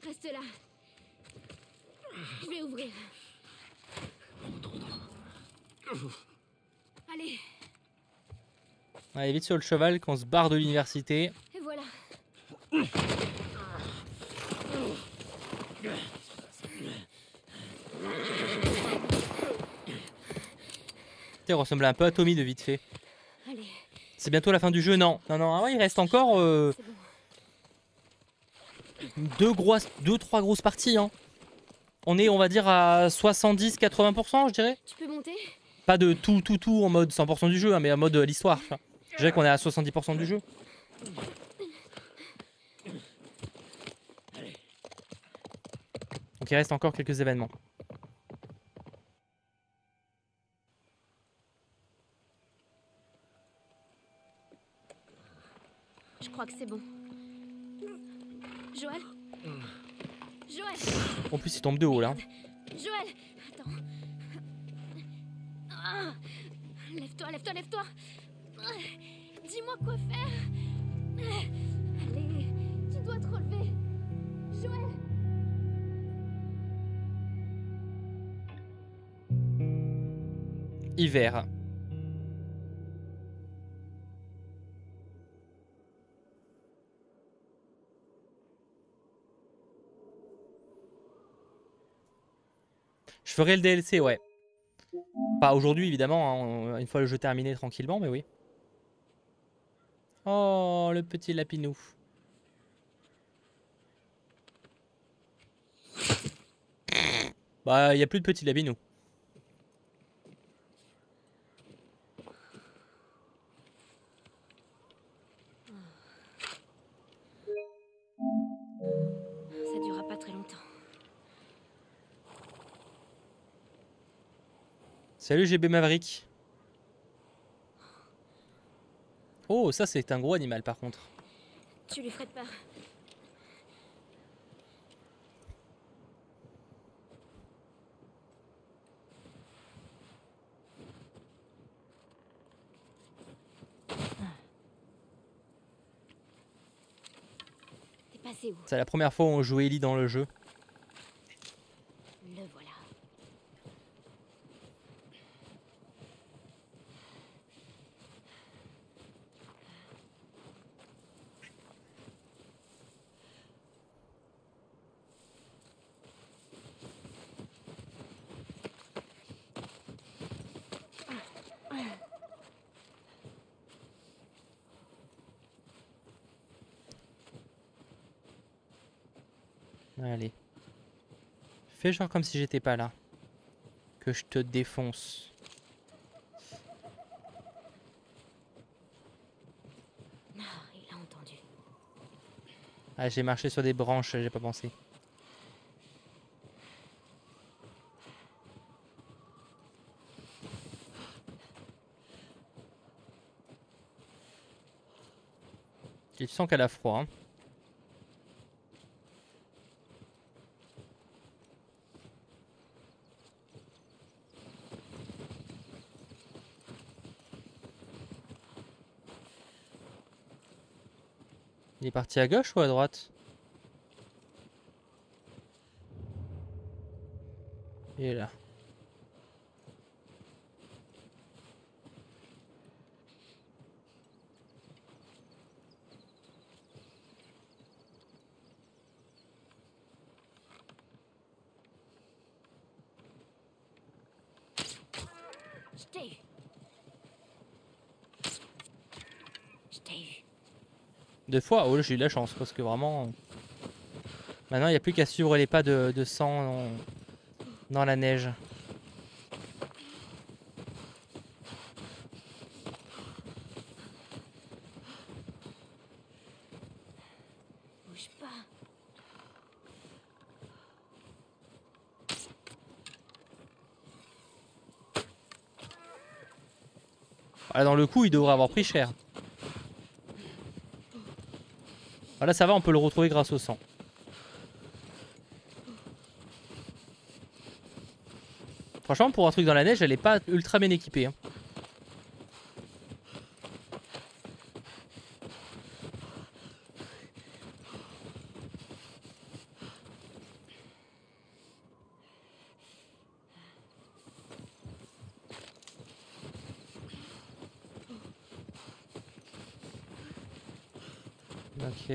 Reste là. Je vais ouvrir. Allez, Allez, vite sur le cheval qu'on se barre de l'université. et voilà. Il ressemble un peu à Tommy de vite fait. Allez, C'est bientôt la fin du jeu, non. Non, non, ah ouais, il reste encore c'est bon. 2-3 grosses parties. Hein. On est, on va dire, à 70-80%, je dirais. Tu peux monter? Pas de tout en mode 100% du jeu, hein, mais en mode l'histoire. Je dirais qu'on est à 70% du jeu. Donc il reste encore quelques événements. Je crois que c'est bon. Joël? Joël! En plus, il tombe de haut là. Joël! Attends. Ah. Lève-toi, lève-toi, lève-toi! Ah. Dis-moi quoi faire! Ah. Allez, tu dois te relever! Joël! Hiver. Je ferai le DLC, ouais. Pas aujourd'hui, évidemment, hein, une fois le jeu terminé tranquillement, mais oui. Oh, le petit lapinou. Bah, il n'y a plus de petit lapinou. Ça durera pas très longtemps. Salut GB Maverick. Oh, ça c'est un gros animal par contre. Tu lui ferais de peur. T'es passé où? C'est la première fois où on joue Ellie dans le jeu. Le voilà. Allez. Fais genre comme si j'étais pas là. Que je te défonce. Ah, il a entendu. Ah, j'ai marché sur des branches, j'ai pas pensé. Et tu sens qu'elle a froid. Hein. Il est parti à gauche ou à droite? Il est là. Je t'ai eu. Je t'ai eu. 2 fois? Oh là j'ai eu de la chance parce que vraiment... Maintenant, il n'y a plus qu'à suivre les pas de sang dans la neige. Bouge pas. Ah, dans le coup, il devrait avoir pris cher. Voilà, ça va, on peut le retrouver grâce au sang. Franchement, pour un truc dans la neige, elle est pas ultra bien équipée. Hein. Ok.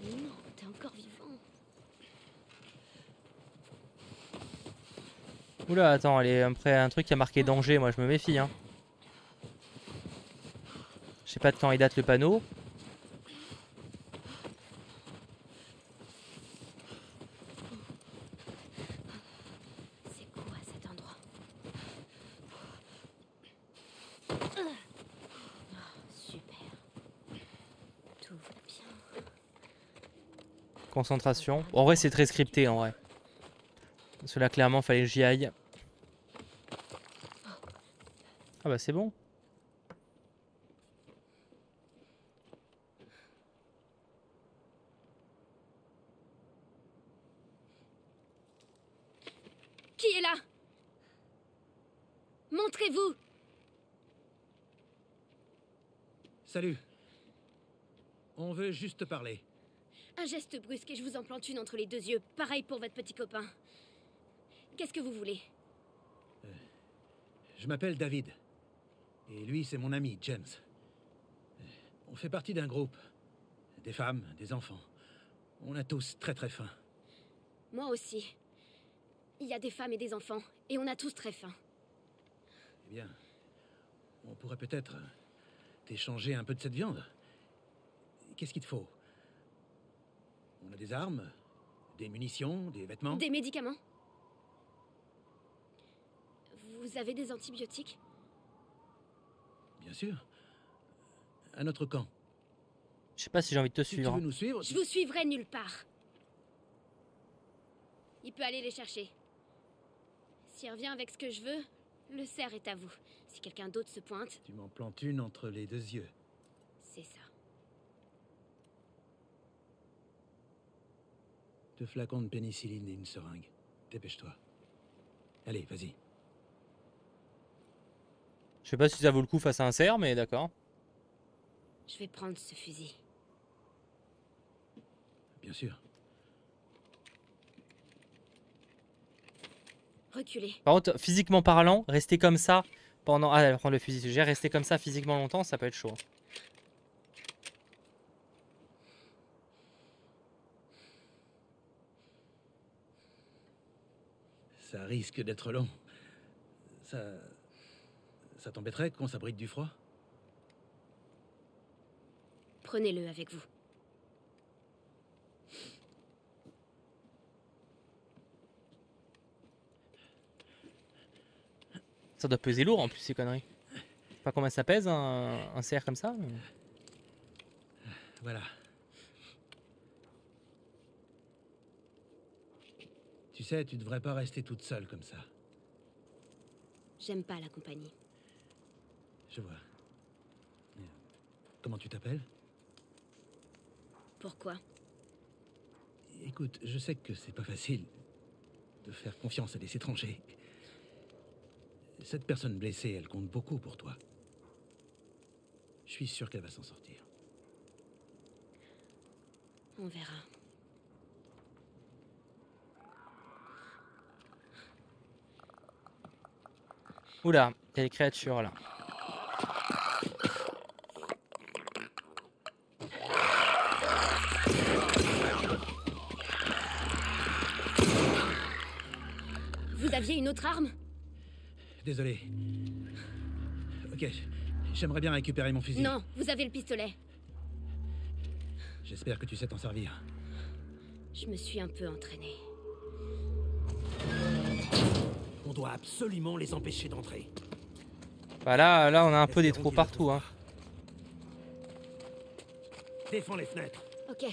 Non, t'es encore vivant. Oula, attends, elle est après un truc qui a marqué danger, moi je me méfie. Hein. Je sais pas de quand il date le panneau. C'est quoi cet endroit? Super. Tout va bien. Concentration. En vrai, c'est très scripté en vrai. Parce que là, clairement, fallait que j'y aille. Ah bah c'est bon. Qui est là? Montrez-vous! Salut. On veut juste te parler. Un geste brusque et je vous en plante une entre les deux yeux. Pareil pour votre petit copain. Qu'est-ce que vous voulez? Je m'appelle David. Et lui, c'est mon ami, James. On fait partie d'un groupe. Des femmes, des enfants. On a tous très très faim. Moi aussi. Il y a des femmes et des enfants. Et on a tous très faim. Eh bien, on pourrait peut-être t'échanger un peu de cette viande. Qu'est-ce qu'il te faut? On a des armes, des munitions, des vêtements. Des médicaments? Vous avez des antibiotiques? Bien sûr. À notre camp. Je sais pas si j'ai envie de te Si tu suivre. veux nous suivre... Je vous suivrai nulle part. Il peut aller les chercher. S'il revient avec ce que je veux, le cerf est à vous. Si quelqu'un d'autre se pointe, Tu m'en plantes une entre les deux yeux. c'est ça. 2 flacons de pénicilline et une seringue. Dépêche-toi. Allez, vas-y. Je sais pas si ça vaut le coup face à un cerf, mais d'accord. Je vais prendre ce fusil. Bien sûr. Reculez. Par contre, physiquement parlant, rester comme ça pendant... Ah, elle prend le fusil. J'ai rester comme ça physiquement longtemps, ça peut être chaud. Ça risque d'être long. Ça t'embêterait qu'on s'abrite du froid? Prenez-le avec vous. Ça doit peser lourd en plus ces conneries. Je sais pas combien ça pèse un cerf comme ça. Mais... Voilà. Tu sais, tu devrais pas rester toute seule comme ça. J'aime pas la compagnie. Je vois. Comment tu t'appelles? Pourquoi? Écoute, je sais que c'est pas facile de faire confiance à des étrangers. Cette personne blessée, elle compte beaucoup pour toi. Je suis sûr qu'elle va s'en sortir. On verra. Oula, il y a des créatures là. Vous aviez une autre arme? Désolé. Ok, j'aimerais bien récupérer mon fusil. Non, vous avez le pistolet. J'espère que tu sais t'en servir. Je me suis un peu entraînée. On doit absolument les empêcher d'entrer. Bah là on a un peu des trous partout. Hein. Défends les fenêtres. Ok.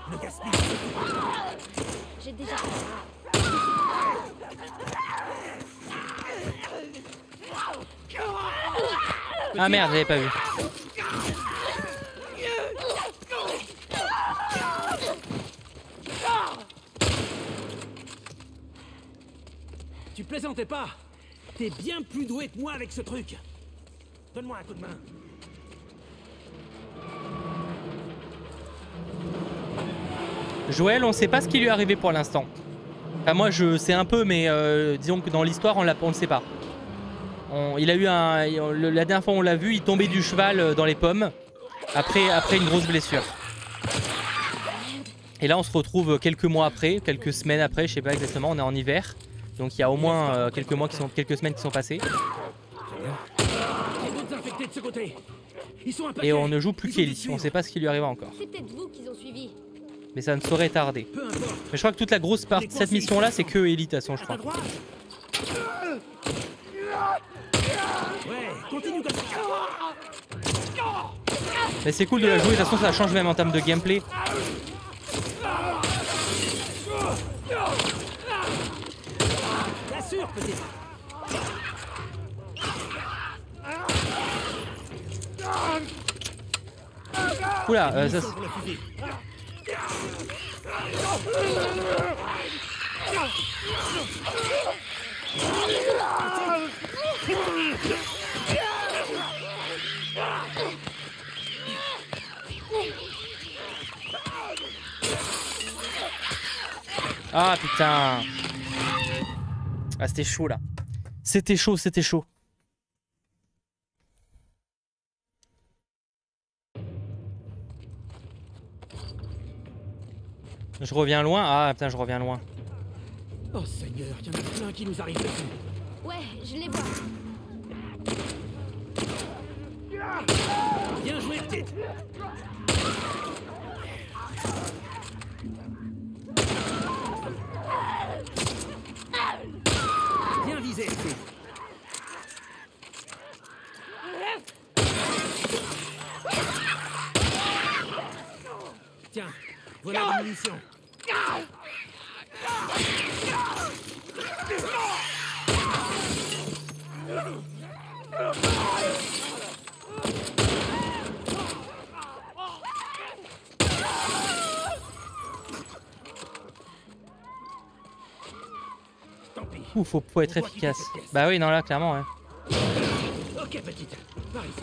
Ne gaspille. J'ai déjà... Ah merde, j'avais pas vu. Tu plaisantais pas. T'es bien plus doué que moi avec ce truc. Donne-moi un coup de main. Joël, on sait pas ce qui lui est arrivé pour l'instant. Enfin, moi je sais un peu, mais disons que dans l'histoire on ne sait pas. Il a eu la dernière fois on l'a vu, il tombait du cheval dans les pommes après une grosse blessure. Et là on se retrouve quelques mois après, quelques semaines après, je sais pas exactement, on est en hiver. Donc il y a au moins quelques semaines qui sont passées. Les autres infectés de ce côté. Ils sont un paquet. Et on ne joue plus Ils ont qu'Ellie, dû on suivre. sait pas ce qui lui arrive encore. C'est peut-être vous qu'ils ont suivi. Mais ça ne saurait tarder. Peu importe. Mais je crois que toute la grosse partie de cette mission là c'est que Ellie de toute façon je À ta crois. droite. Ouais, continue comme ça. Mais c'est cool de la jouer, de toute façon ça change même en termes de gameplay. T'assures, peut-être. Oula, ça, Pour le fusil. ah putain. Ah c'était chaud là. C'était chaud, c'était chaud. Je reviens loin. Ah putain, je reviens loin. Oh Seigneur, il y en a plein qui nous arrivent dessus. Ouais, je les vois. Bien joué, petite. Bien visé, petite. Tiens, voilà des munitions. Tant pis. Ouh, faut être efficace. Bah oui, non là clairement. Ouais. Ok, petite. Par ici.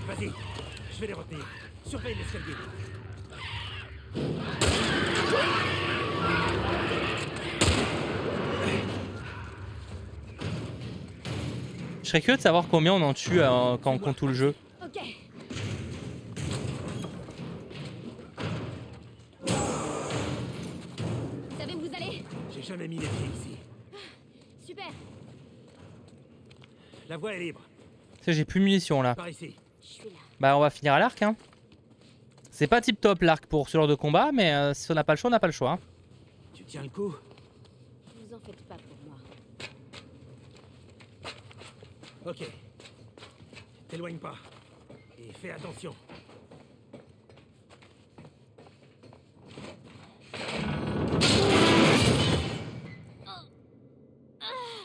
Vas-y, je vais les retenir. Surveille l'escalier. Je serais curieux de savoir combien on en tue quand on compte tout le jeu. Ok. Vous savez où vous allez? J'ai jamais mis les pieds ici. Super. La voie est libre. Tu sais, j'ai plus de munitions là. Par ici. Je suis là. Bah on va finir à l'arc hein. C'est pas tip top l'arc pour ce genre de combat, mais si on n'a pas le choix, on n'a pas le choix. Hein. Tu tiens le coup? Vous en faites pas pour moi. Ok. T'éloigne pas. Et fais attention.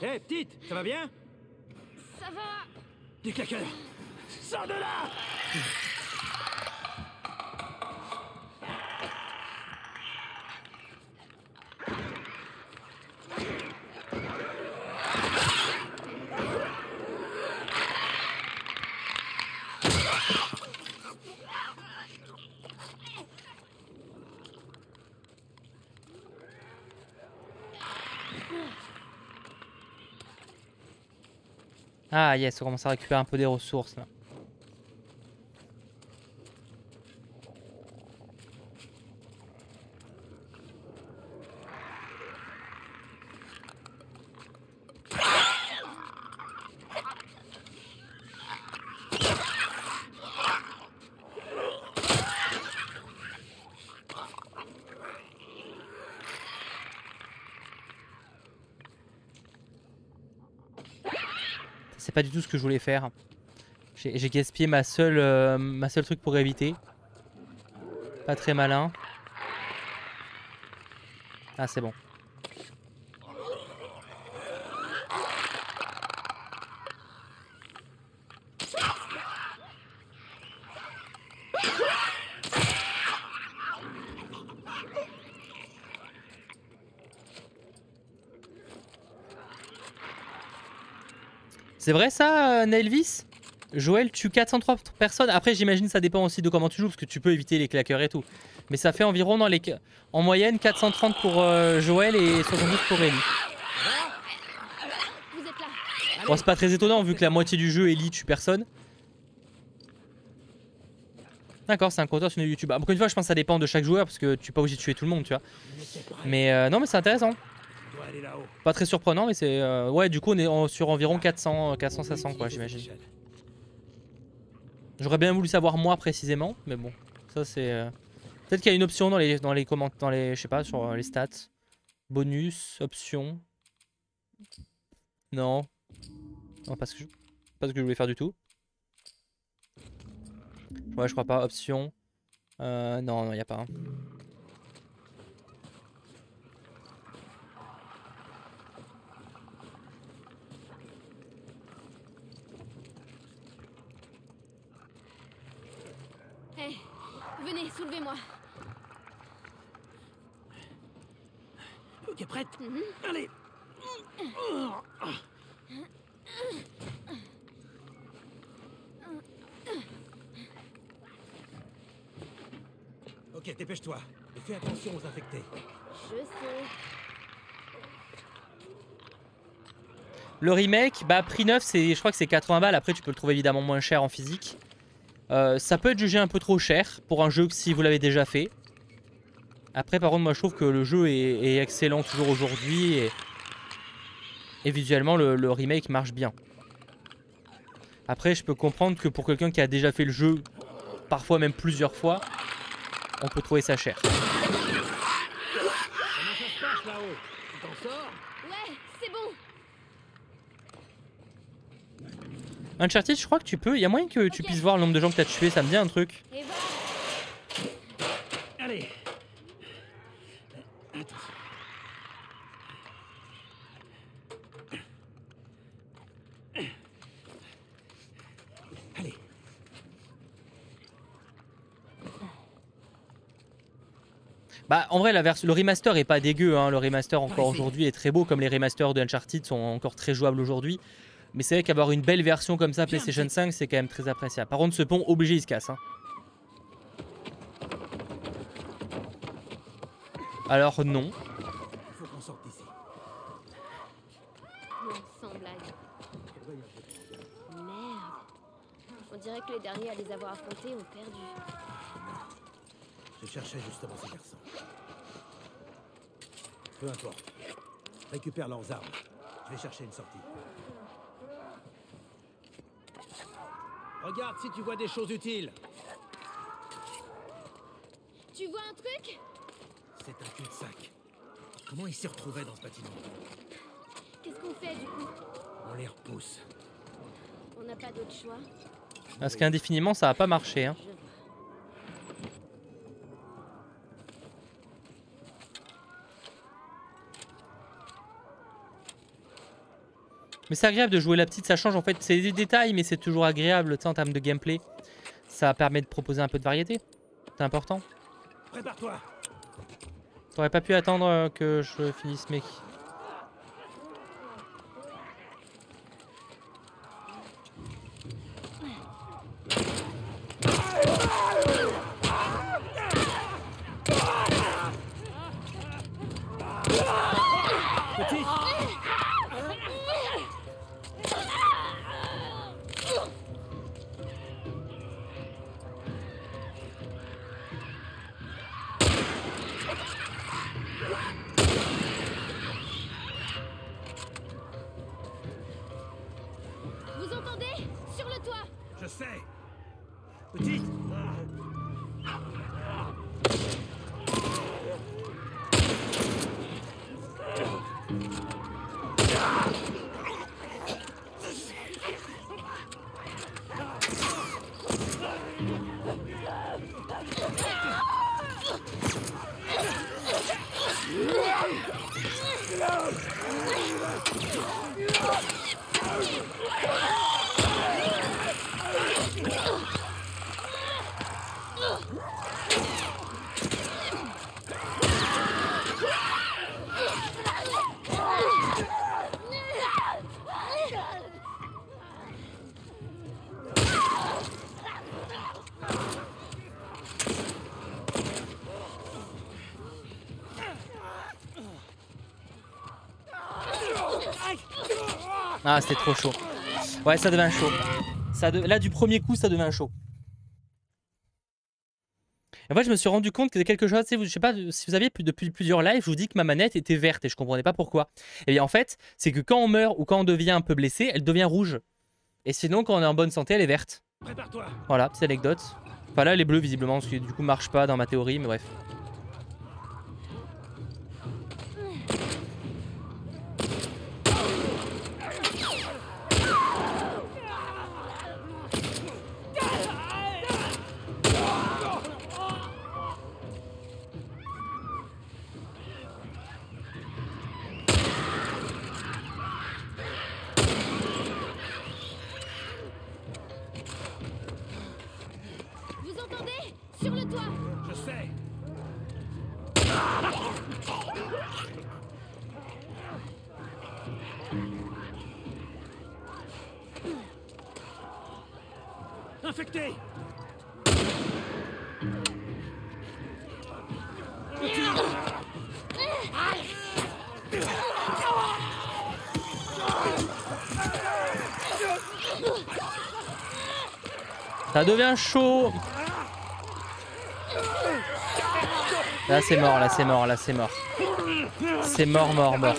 Hé, petite, ça va bien? Ça va. Du claqueur. Sors de là! Ah yes, on commence à récupérer un peu des ressources là. C'est pas du tout ce que je voulais faire. J'ai gaspillé ma seule truc pour éviter. Pas très malin. Ah, c'est bon. C'est vrai ça, Nelvis? Joël tue 403 personnes. Après, j'imagine ça dépend aussi de comment tu joues, parce que tu peux éviter les claqueurs et tout. Mais ça fait environ en moyenne 430 pour Joël et 72 pour Ellie. Vous êtes là. Bon, c'est pas très étonnant vu que la moitié du jeu, Ellie tue personne. D'accord, c'est un compteur sur YouTube. Encore une fois, je pense que ça dépend de chaque joueur, parce que tu n'es pas obligé de tuer tout le monde, tu vois. Mais non, mais c'est intéressant. Pas très surprenant, mais c'est... ouais, du coup, on est sur environ 400-500, quoi, j'imagine. J'aurais bien voulu savoir moi précisément, mais bon, ça c'est... Peut-être qu'il y a une option dans les commentaires, je sais pas, sur les stats. Bonus, option. Non. Non, pas ce que je voulais faire du tout. Ouais, je crois pas. Option. Non, non, y a pas. Hé, venez, soulevez-moi. Ok, prête? Allez. Ok, dépêche-toi. Et fais attention aux infectés. Je sais. Le remake, bah prix neuf, je crois que c'est 80 balles. Après, tu peux le trouver évidemment moins cher en physique. Ça peut être jugé un peu trop cher pour un jeu que si vous l'avez déjà fait. Après, par contre, moi je trouve que le jeu est excellent toujours aujourd'hui. Et visuellement, le remake marche bien. Après, je peux comprendre que pour quelqu'un qui a déjà fait le jeu, parfois même plusieurs fois, on peut trouver ça cher. Comment ça se passe là-haut? Tu t'en sors? Ouais, c'est bon. Uncharted, je crois que tu peux. Il y a moyen que tu puisses voir le nombre de gens que tu as tués. Ça me dit un truc. Et va. Allez. Allez. Bah en vrai le remaster est pas dégueu hein. Le remaster encore aujourd'hui est très beau, comme les remasters de Uncharted sont encore très jouables aujourd'hui. Mais c'est vrai qu'avoir une belle version comme ça PlayStation 5 c'est quand même très appréciable. Par contre ce pont obligé il se casse hein. Alors non. Faut qu'on sorte d'ici. Non, sans blague. Merde. On dirait que les derniers à les avoir affrontés ont perdu. Je cherchais justement ces garçons. Peu importe. Récupère leurs armes. Je vais chercher une sortie. Regarde si tu vois des choses utiles. Tu vois un truc? C'est un cul-de-sac. Comment ils s'y retrouvaient dans ce bâtiment? Qu'est-ce qu'on fait du coup? On les repousse. On n'a pas d'autre choix. Parce qu'indéfiniment ça va pas marcher hein. Je vois. Mais c'est agréable de jouer la petite, ça change en fait, c'est des détails mais c'est toujours agréable en termes de gameplay. Ça permet de proposer un peu de variété, c'est important. Prépare-toi. T'aurais pas pu attendre que je finisse mec. Vous entendez? Sur le toit. Je sais. Petite. Ah, c'était trop chaud. Ouais, ça devient chaud. Là, du premier coup, ça devient chaud. En fait, je me suis rendu compte que quelque chose, je sais pas si vous aviez depuis plusieurs lives, je vous dis que ma manette était verte et je comprenais pas pourquoi. Et bien en fait, c'est que quand on meurt ou quand on devient un peu blessé, elle devient rouge. Et sinon, quand on est en bonne santé, elle est verte. Prépare-toi. Voilà, petite anecdote. Enfin là, elle est bleue visiblement, ce qui du coup marche pas dans ma théorie, mais bref. Vous entendez? Sur le toit. Je sais. Infecté. Ça devient chaud. Là c'est mort, là c'est mort, là c'est mort. C'est mort, mort, mort.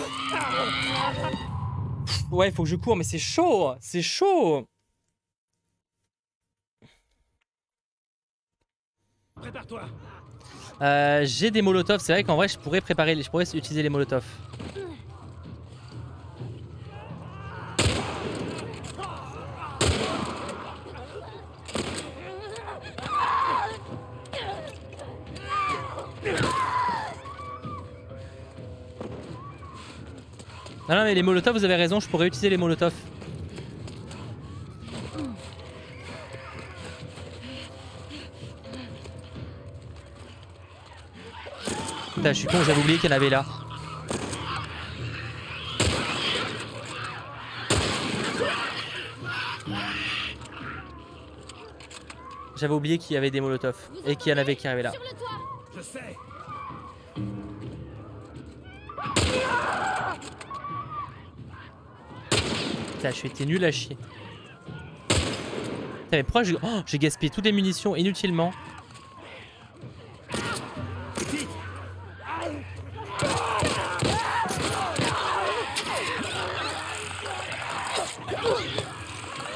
Ouais, il faut que je cours, mais c'est chaud. C'est chaud. Prépare-toi. J'ai des molotovs, c'est vrai qu'en vrai je pourrais utiliser les molotovs. Non mais les molotovs, vous avez raison, je pourrais utiliser les molotovs. Putain, je suis con, j'avais oublié qu'il y en avait là. J'avais oublié qu'il y avait des molotovs et qu'il y en avait qui arrivaient là. Sur le toit. Je sais. Putain, je suis été nul à chier. Putain, mais pourquoi j'ai gaspillé toutes les munitions inutilement?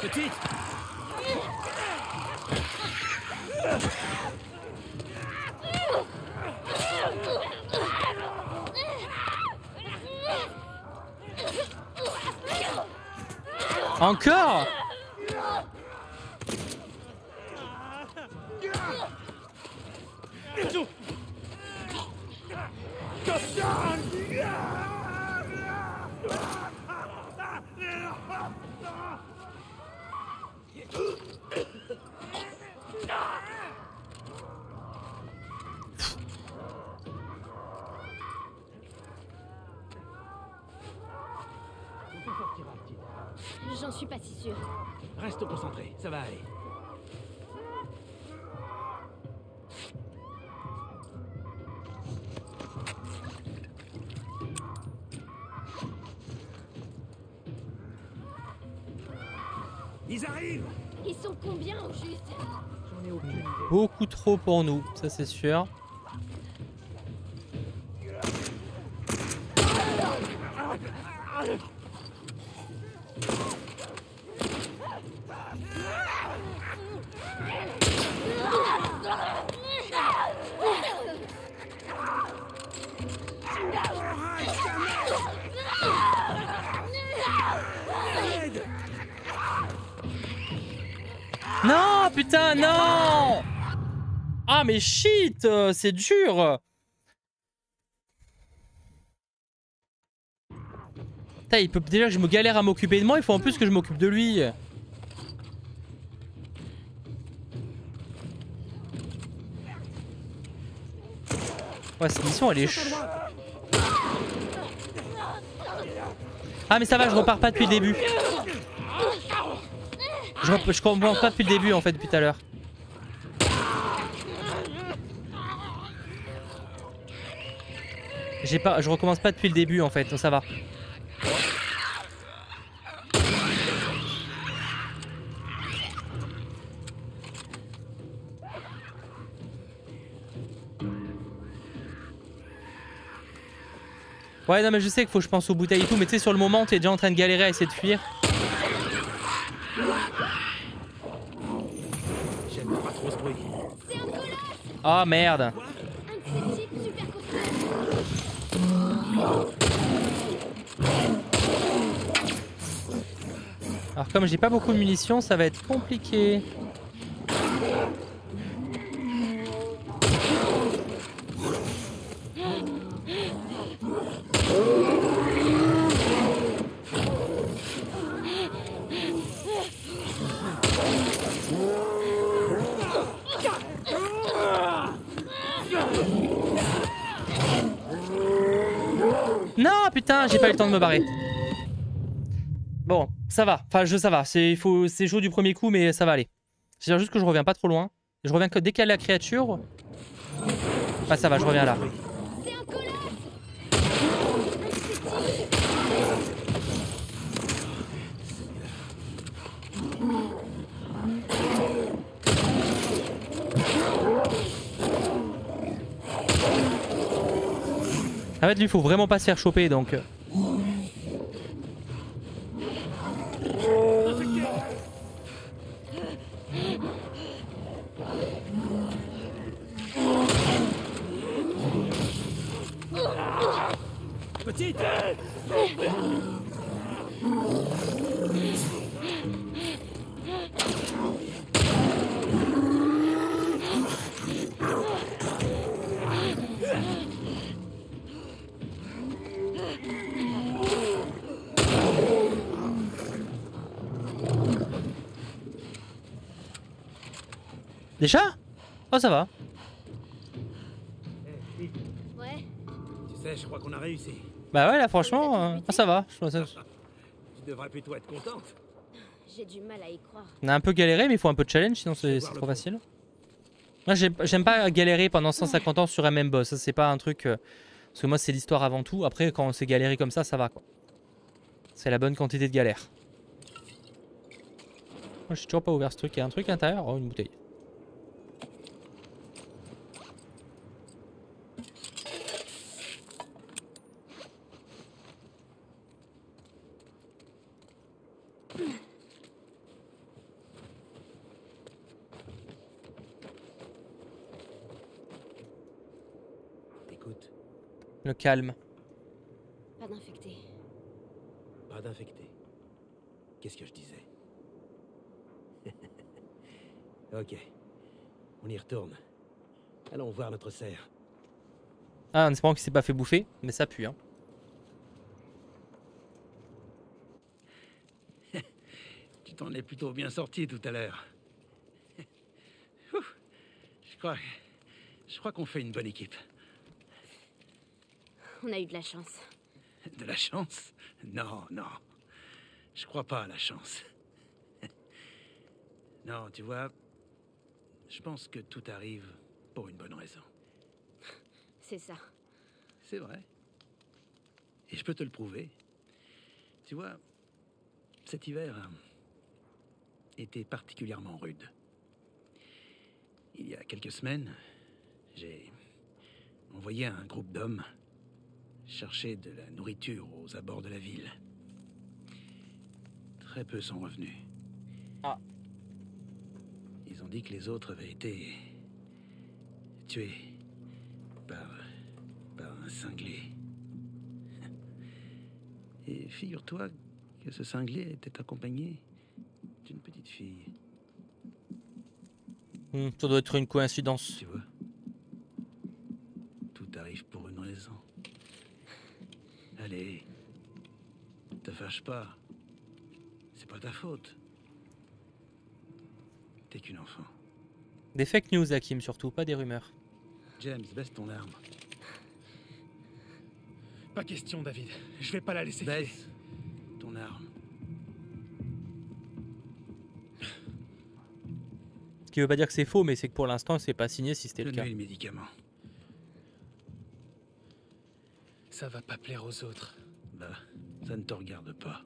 Petite. Encore? J'en suis pas si sûre. Reste concentré, ça va aller. Ils arrivent. Ils sont combien au juste? J'en ai aucune idée. Beaucoup trop pour nous, ça c'est sûr. Non, putain, non! Ah, mais shit, c'est dur! Putain, il peut déjà que je me galère à m'occuper de moi, il faut en plus que je m'occupe de lui. Ouais, cette mission, elle est chou. Ah, mais ça va, je repars pas depuis le début. Je comprends pas depuis le début en fait, depuis tout à l'heure. Je recommence pas depuis le début en fait, donc ça va. Ouais, non, mais je sais qu'il faut que je pense aux bouteilles et tout, mais tu sais, sur le moment, t'es déjà en train de galérer à essayer de fuir. J'aime pas trop ce bruit. C'est un colosse. Oh merde. Un de ces types super costauds. Alors comme j'ai pas beaucoup de munitions, ça va être compliqué. Non, putain, j'ai pas eu le temps de me barrer. Bon, ça va. Enfin, ça va. C'est chaud du premier coup, mais ça va aller. C'est juste que je reviens pas trop loin. Je reviens que dès qu'il y a la créature. Ah, ça va, je reviens là. C'est un colosse. En fait, lui, faut vraiment pas se faire choper, donc... Petite. Déjà? Oh, ça va. Ouais. Tu sais, je crois qu'on a réussi. Bah ouais, là, franchement, ça va. Tu devrais plutôt être contente. J'ai du mal à y croire. On a un peu galéré, mais il faut un peu de challenge, sinon c'est trop facile. Moi, j'aime pas galérer pendant 150 ans sur un même boss. Ça, c'est pas un truc... parce que moi, c'est l'histoire avant tout. Après, quand c'est galéré comme ça va, quoi. C'est la bonne quantité de galère. Moi, j'ai toujours pas ouvert ce truc. Il y a un truc à l'intérieur. Oh, une bouteille. Écoute, Le calme. Pas d'infecté. pas d'infecté. Qu'est-ce que je disais? Ok. On y retourne. Allons voir notre cerf. Ah, en espérant qu'il s'est pas fait bouffer. Mais ça pue, hein. Tu t'en es plutôt bien sorti tout à l'heure. Je crois qu'on fait une bonne équipe. On a eu de la chance. De la chance? Non, non. Je crois pas à la chance. Non, tu vois, je pense que tout arrive pour une bonne raison. C'est ça. C'est vrai. Et je peux te le prouver. Tu vois, cet hiver était particulièrement rude. Il y a quelques semaines, j'ai envoyé un groupe d'hommes chercher de la nourriture aux abords de la ville. Très peu sont revenus. Ah. Ils ont dit que les autres avaient été tués par un cinglé. Et figure-toi que ce cinglé était accompagné d'une petite fille. Ça doit être une coïncidence. Tu vois, tout arrive pour une raison. Allez, te fâche pas. C'est pas ta faute. T'es qu'une enfant. Des fake news, Hakim, surtout, pas des rumeurs. James, baisse ton arme. Pas question, David. Je vais pas la laisser filer. Baisse ton arme. Ce qui veut pas dire que c'est faux, mais c'est que pour l'instant, c'est pas signé si c'était le cas. Donne-lui le médicament. Ça va pas plaire aux autres. Bah, ça ne te regarde pas.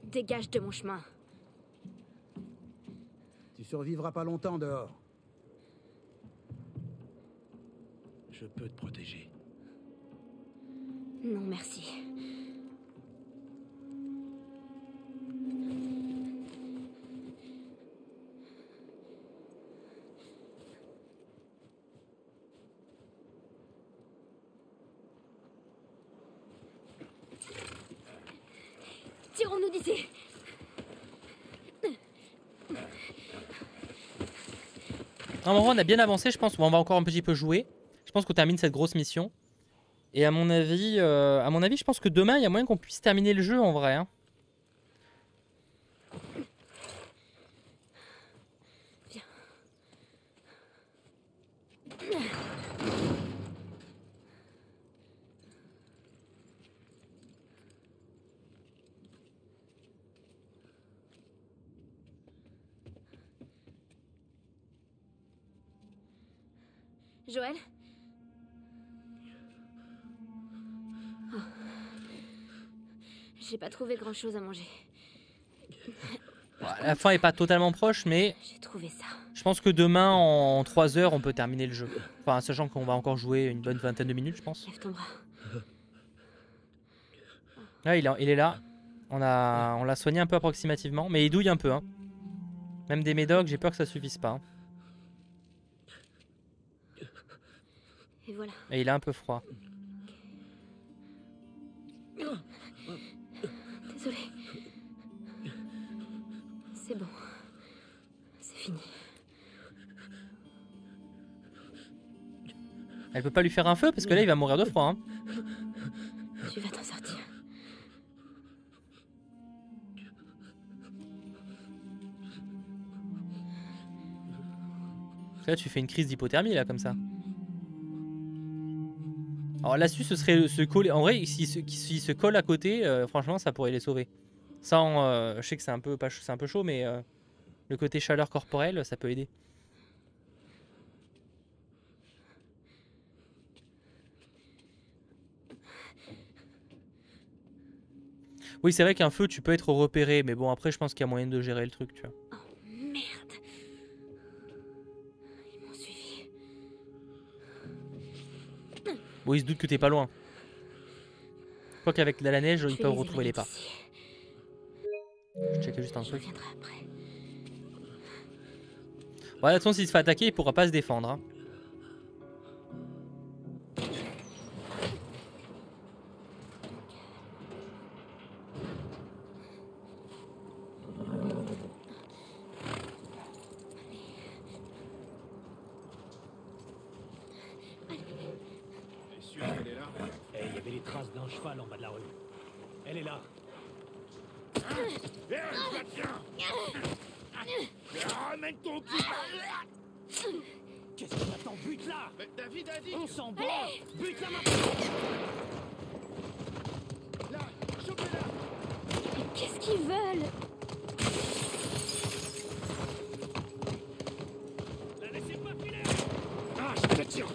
Dégage de mon chemin. Tu survivras pas longtemps dehors. Je peux te protéger. Non, merci. Tirons-nous d'ici. À un moment, on a bien avancé, je pense. On va encore un petit peu jouer. Je pense qu'on termine cette grosse mission. Et à mon avis, je pense que demain, il y a moyen qu'on puisse terminer le jeu en vrai. Hein. Viens. Joël? Oh. J'ai pas trouvé grand-chose à manger. Bon, la fin est pas totalement proche, mais J'ai trouvé ça. je pense que demain, en 3 heures, on peut terminer le jeu. Enfin, sachant qu'on va encore jouer une bonne vingtaine de minutes, je pense. Lève ton bras. Là, il est là. On l'a soigné un peu approximativement, mais il douille un peu. Hein. Même des médocs, j'ai peur que ça suffise pas. Hein. Et voilà. Et il a un peu froid. Désolée. C'est bon. C'est fini. Elle peut pas lui faire un feu parce que là il va mourir de froid. Hein. Tu vas t'en sortir. Là tu fais une crise d'hypothermie là comme ça. Alors l'astuce ce serait se coller. En vrai, s'il se colle à côté, franchement ça pourrait les sauver. Sans, je sais que c'est un peu chaud, mais le côté chaleur corporelle, ça peut aider. Oui, c'est vrai qu'un feu, tu peux être repéré, mais bon, après, je pense qu'il y a moyen de gérer le truc, tu vois. Oh merde. Ils m'ont suivi. Bon, ils se doutent que t'es pas loin. Je crois qu'avec de la neige, ils peuvent retrouver les pas. Je checkais juste un truc. Après. Bon, de toute façon, s'il se fait attaquer, il pourra pas se défendre. Hein. Eh, il y avait les traces d'un cheval en bas de la rue. Elle est là. Ramène ton cul. Qu'est-ce que t'attends? Bute là. David a dit. On s'en bat. Bute la main. Là, chopez-la. Mais qu'est-ce qu'ils veulent? La laissez pas filer. Ah, je te tire.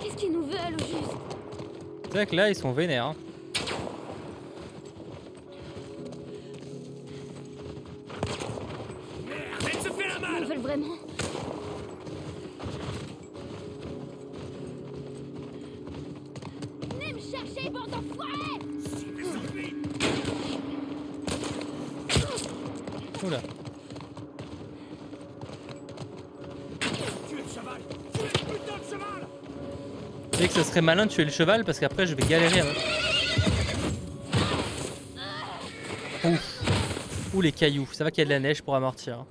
Qu'est-ce qu'ils nous veulent au juste? C'est vrai que là, ils sont vénères. Hein. Elle se fait la Ils malle. nous veulent vraiment? Venez me chercher, bande d'enfoirés! Oula. Tuez le cheval. Tuez le putain de cheval. Tu sais que ça serait malin de tuer le cheval parce qu'après, je vais galérer avec. Ouf. Ouh, les cailloux. Ça va qu'il y a de la neige pour amortir. Hein.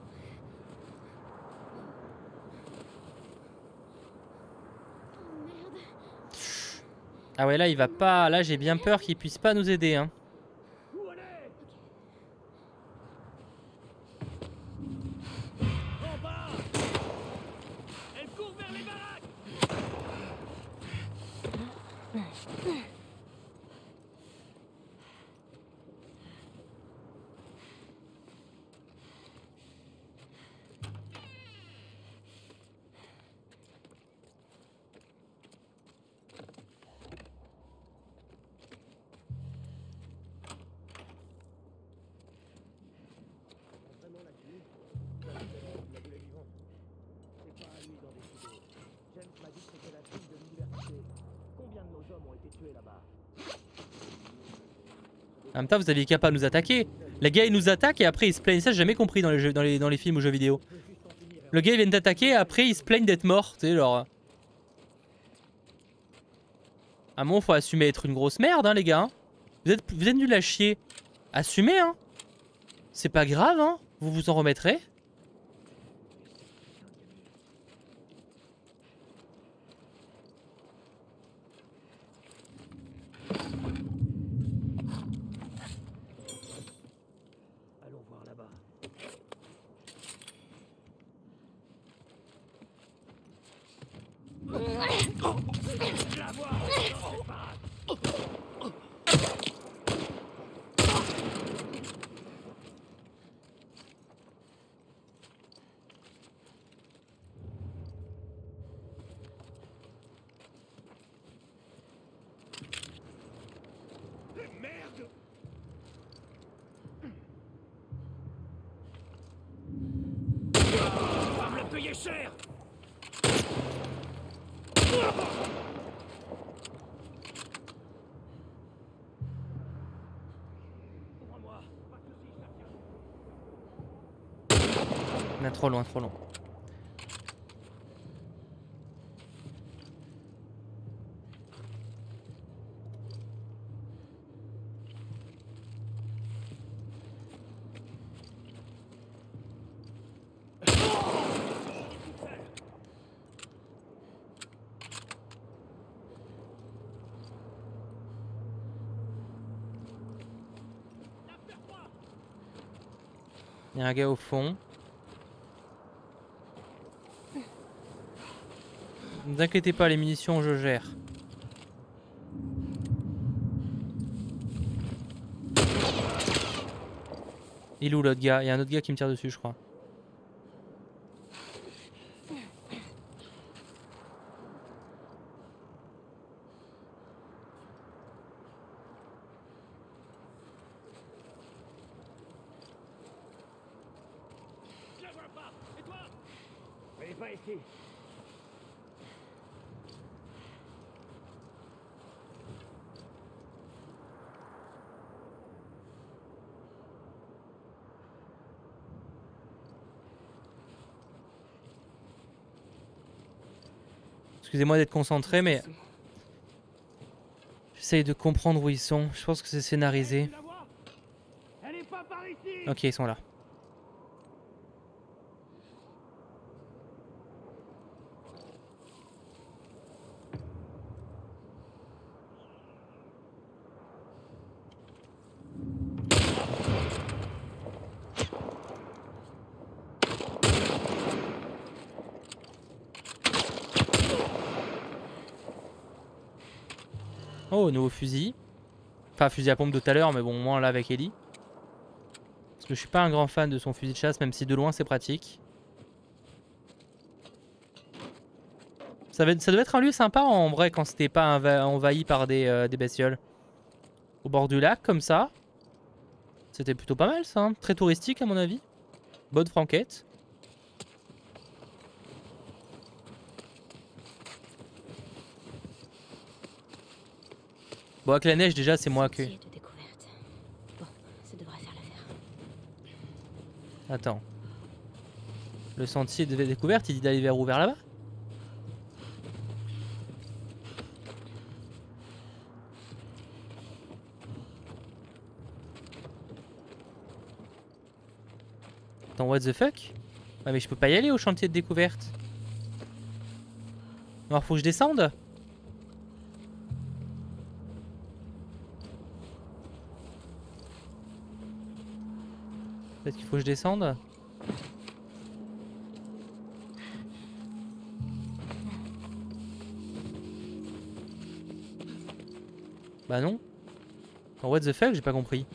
Ah ouais, là, il va pas... Là, j'ai bien peur qu'il puisse pas nous aider. Hein. Où elle est? En bas. Elle court vers les baraques. En même temps, vous aviez qu'à pas nous attaquer. Les gars, ils nous attaquent et après ils se plaignent. Ça, j'ai jamais compris dans les, jeux, dans les films ou jeux vidéo. Le gars, il vient d'attaquer et après ils se plaignent d'être morts. Tu sais, genre. À un moment, faut assumer être une grosse merde, hein, les gars. Hein. Vous êtes nuls à chier. Assumez, hein. C'est pas grave, hein. Vous vous en remettrez. Allons voir là-bas. Merde! On va me le payer cher! Ouvre-moi. Mais trop loin, trop loin. Il y a un gars au fond. Ne vous inquiétez pas, les munitions, je gère. Il est où l'autre gars? Il y a un autre gars qui me tire dessus, je crois. Je la vois pas! Et toi? Elle est pas ici. Excusez-moi d'être concentré, mais j'essaye de comprendre où ils sont. Je pense que c'est scénarisé. Tu la vois? Elle est pas par ici! Ok, ils sont là. Oh, nouveau fusil. Enfin, fusil à pompe de tout à l'heure, mais bon, moins là avec Ellie. Parce que je suis pas un grand fan de son fusil de chasse, même si de loin c'est pratique. Ça devait être un lieu sympa en vrai quand c'était pas envahi par des bestioles. Au bord du lac, comme ça. C'était plutôt pas mal ça, hein. Très touristique à mon avis. Bonne franquette. Bon, avec la neige déjà c'est moins que... Sentier de découverte. Bon, ça devrait faire l'affaire. Attends. Le sentier de découverte, il dit d'aller vers où? Vers là-bas? Attends, what the fuck? Ouais, mais je peux pas y aller au chantier de découverte. Alors faut que je descende? Peut-être qu'il faut que je descende? Bah non. Oh, what the fuck, j'ai pas compris.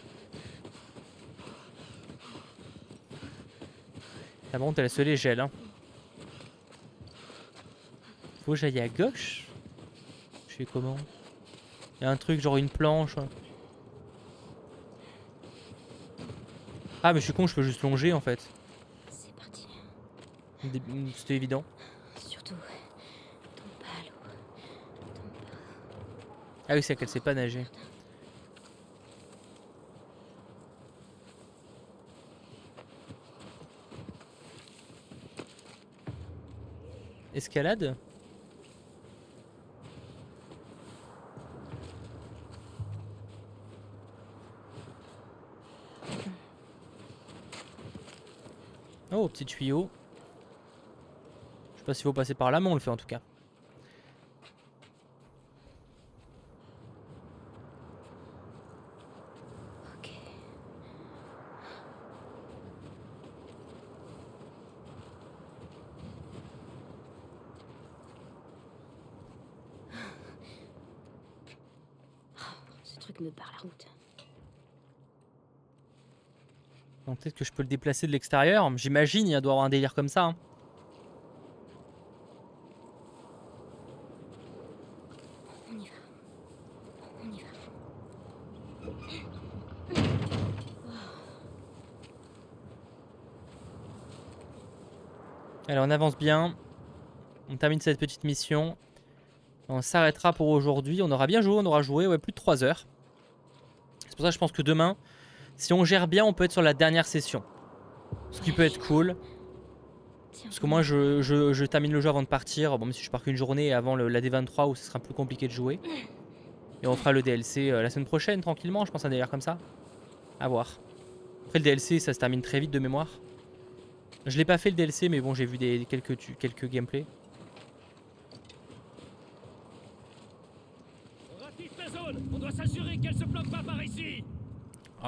Ah bon, t'as la seule gèle, hein. Faut que j'aille à gauche? Je fais comment? Il y a un truc, genre une planche. Ah, mais je suis con, je peux juste longer en fait. C'est parti. C'était évident. Surtout, tombe pas à l'eau. Tombe Ah oui, c'est qu'elle sait pas nager. Escalade? Oh, petit tuyau. Je sais pas s'il faut passer par là, mais on le fait en tout cas. Ok. Oh, ce truc me barre la route. Donc peut-être que je peux le déplacer de l'extérieur. J'imagine, il doit y avoir un délire comme ça. Hein. On y va. On y va. Allez, on avance bien. On termine cette petite mission. On s'arrêtera pour aujourd'hui. On aura bien joué, on aura joué ouais, plus de 3 heures. C'est pour ça que je pense que demain, si on gère bien, on peut être sur la dernière session. Ce qui peut être cool. Tiens, Parce que moi, je termine le jeu avant de partir. Bon, même si je pars qu'une journée avant la D23 où ce sera plus compliqué de jouer. Et on fera le DLC la semaine prochaine, tranquillement. Je pense à un délire comme ça. À voir. Après, le DLC, ça se termine très vite de mémoire. Je l'ai pas fait le DLC, mais bon, j'ai vu quelques gameplays. On ratisse la zone. On doit s'assurer qu'elle se plante pas par ici.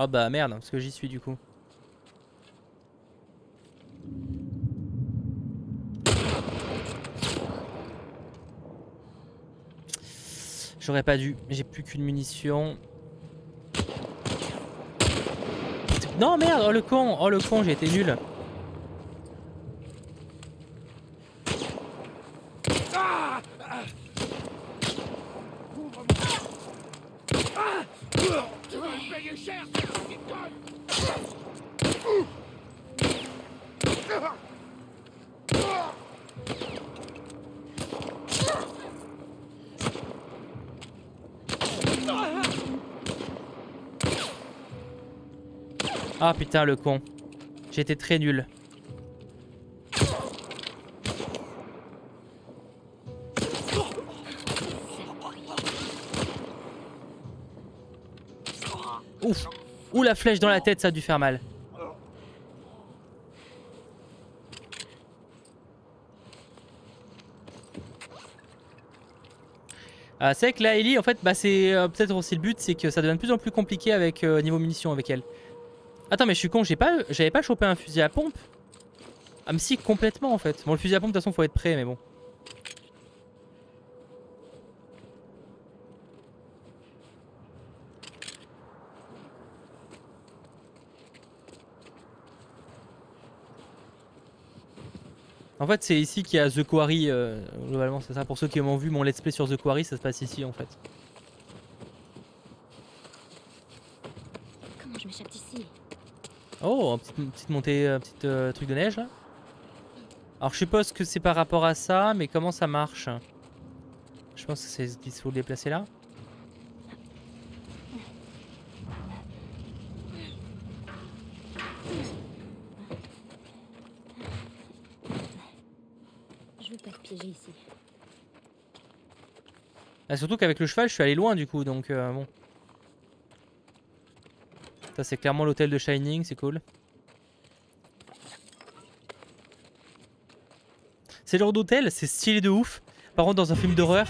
Ah bah merde, parce que j'y suis du coup. J'aurais pas dû, j'ai plus qu'une munition. Non merde, oh le con, j'ai été nul. Ah putain le con. J'ai été très nul. Ouf. Ouh la flèche dans la tête, ça a dû faire mal. C'est vrai que là Ellie en fait bah c'est peut-être aussi le but, c'est que ça devient de plus en plus compliqué avec niveau munitions avec elle. Attends mais je suis con, j'avais pas chopé un fusil à pompe. Ah mais si complètement en fait. Bon le fusil à pompe de toute façon faut être prêt mais bon. En fait c'est ici qu'il y a The Quarry, globalement c'est ça. Pour ceux qui m'ont vu mon let's play sur The Quarry, ça se passe ici en fait. comment je m'échappe d'ici? Oh, petite montée, petite truc de neige là. Alors je suppose que c'est par rapport à ça, mais comment ça marche? Je pense que c'est ce qu'il faut le déplacer là. Je veux pas te piéger ici. Ah, surtout qu'avec le cheval, je suis allé loin du coup, donc bon. Ça c'est clairement l'hôtel de Shining, c'est cool. C'est le genre d'hôtel, c'est stylé de ouf. Par contre dans un film d'horreur,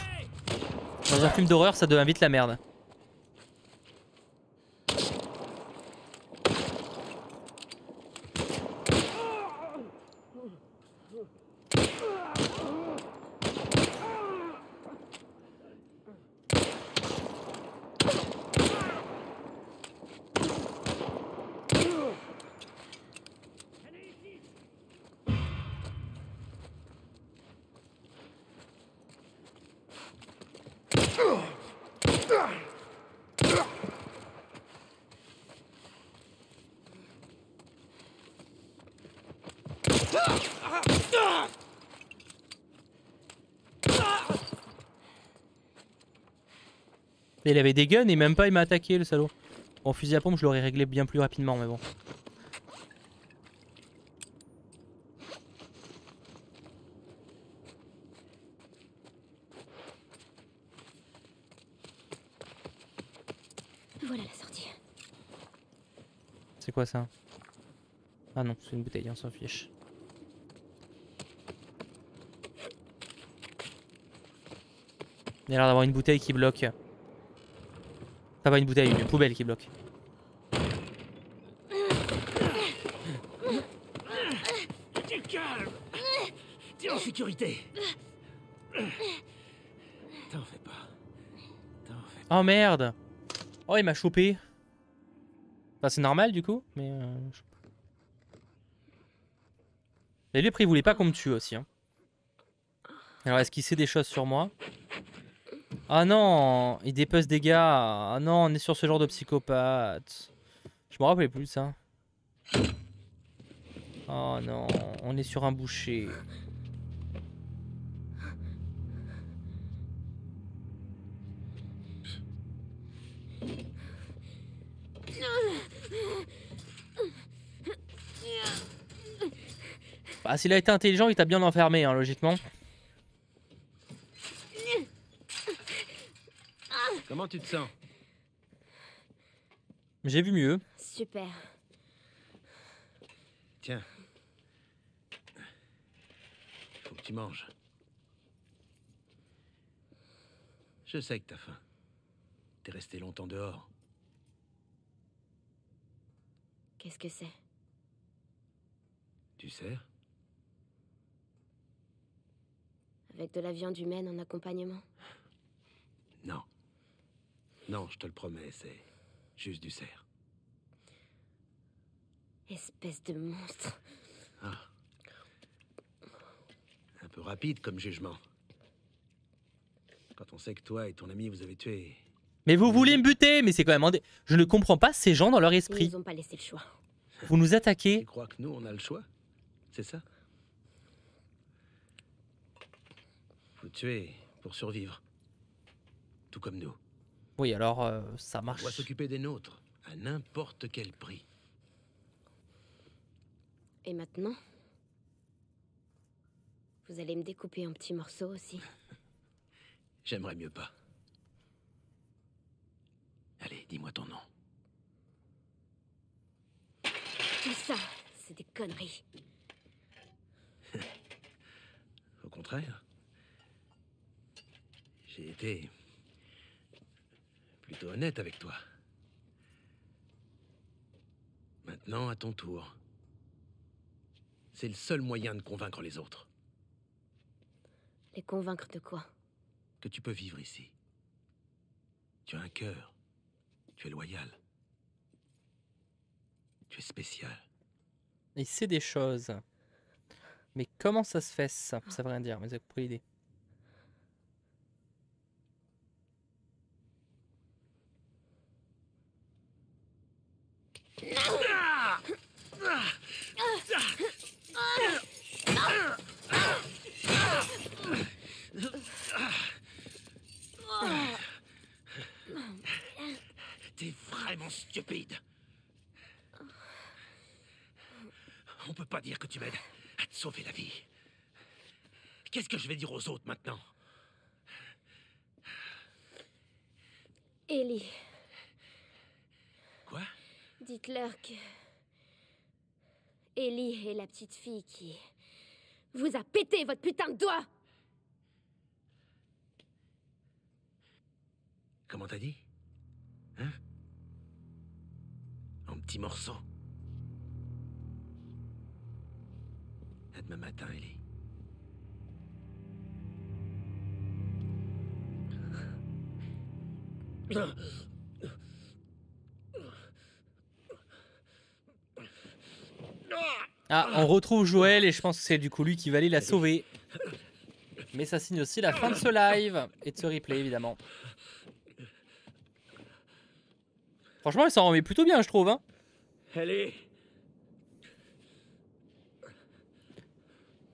ça devient vite la merde. Et il avait des guns et même pas il m'a attaqué le salaud. Bon, fusil à pompe, je l'aurais réglé bien plus rapidement, mais bon. Voilà la sortie. C'est quoi ça? Ah non, c'est une bouteille, on s'en fiche. Il y a l'air d'avoir une bouteille qui bloque. Enfin, pas une bouteille, une poubelle qui bloque. Tu calmes. T'es en sécurité. T'en fais pas. T'en fais pas. Oh merde! Oh, il m'a chopé. Enfin, c'est normal du coup, mais. Et lui, après, il voulait pas qu'on me tue aussi. Hein. Alors, est-ce qu'il sait des choses sur moi? Ah non! Il dépece des gars. Ah non, on est sur ce genre de psychopathe. Je me rappelais plus de ça. Oh non, on est sur un boucher. Ah, s'il a été intelligent, il t'a bien enfermé, hein, logiquement. Comment tu te sens? J'ai vu mieux. Super. Tiens. Faut que tu manges. Je sais que t'as faim. T'es resté longtemps dehors. Qu'est-ce que c'est? Tu sers? Avec de la viande humaine en accompagnement? Non. Non, je te le promets, c'est juste du cerf. Espèce de monstre. Ah. Un peu rapide comme jugement. Quand on sait que toi et ton ami vous avez tué... Mais vous voulez me buter? Mais c'est quand même... Je ne comprends pas ces gens dans leur Ils esprit. nous ont pas laissé le choix. Vous nous attaquez. Tu crois que nous, on a le choix? C'est ça? Faut tuer pour survivre. Tout comme nous. Oui, alors ça On marche. doit s'occuper des nôtres, à n'importe quel prix. Et maintenant? Vous allez me découper en petits morceaux aussi? J'aimerais mieux pas. Allez, dis-moi ton nom. Tout ça, c'est des conneries. Au contraire. J'ai été... plutôt honnête avec toi. Maintenant, à ton tour. C'est le seul moyen de convaincre les autres. Les convaincre de quoi? Que tu peux vivre ici. Tu as un cœur. Tu es loyal. Tu es spécial. Il sait des choses. Mais comment ça se fait ça? Ça veut rien dire, mais vous avez compris l'idée. T'es vraiment stupide. On peut pas dire que tu m'aides à te sauver la vie. Qu'est-ce que je vais dire aux autres maintenant? Ellie, Quoi? dites-leur que... Ellie est la petite fille qui... vous a pété votre putain de doigt! Comment t'as dit? Hein? En petits morceaux. À demain matin, Ellie. Ah, on retrouve Joël et je pense que c'est du coup lui qui va aller la sauver. Mais ça signe aussi la fin de ce live et de ce replay évidemment. Franchement, il s'en remet plutôt bien, je trouve. Hein. Allez.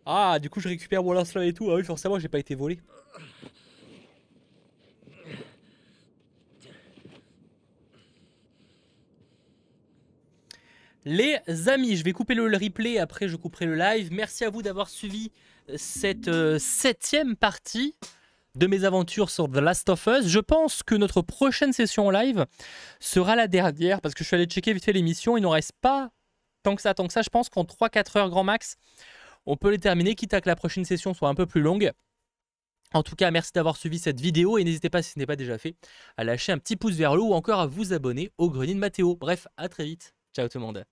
Ah, du coup, je récupère mon lance-flamme et tout. Ah oui, forcément, j'ai pas été volé. Les amis, je vais couper le replay, après je couperai le live. Merci à vous d'avoir suivi cette 7e partie de mes aventures sur The Last of Us. Je pense que notre prochaine session en live sera la dernière, parce que je suis allé checker vite fait l'émission. Il n'en reste pas tant que ça. Je pense qu'en 3-4 heures grand max, on peut les terminer, quitte à que la prochaine session soit un peu plus longue. En tout cas, merci d'avoir suivi cette vidéo et n'hésitez pas, si ce n'est pas déjà fait, à lâcher un petit pouce vers le haut ou encore à vous abonner au Grenier de Mathéo. Bref, à très vite. Ciao tout le monde.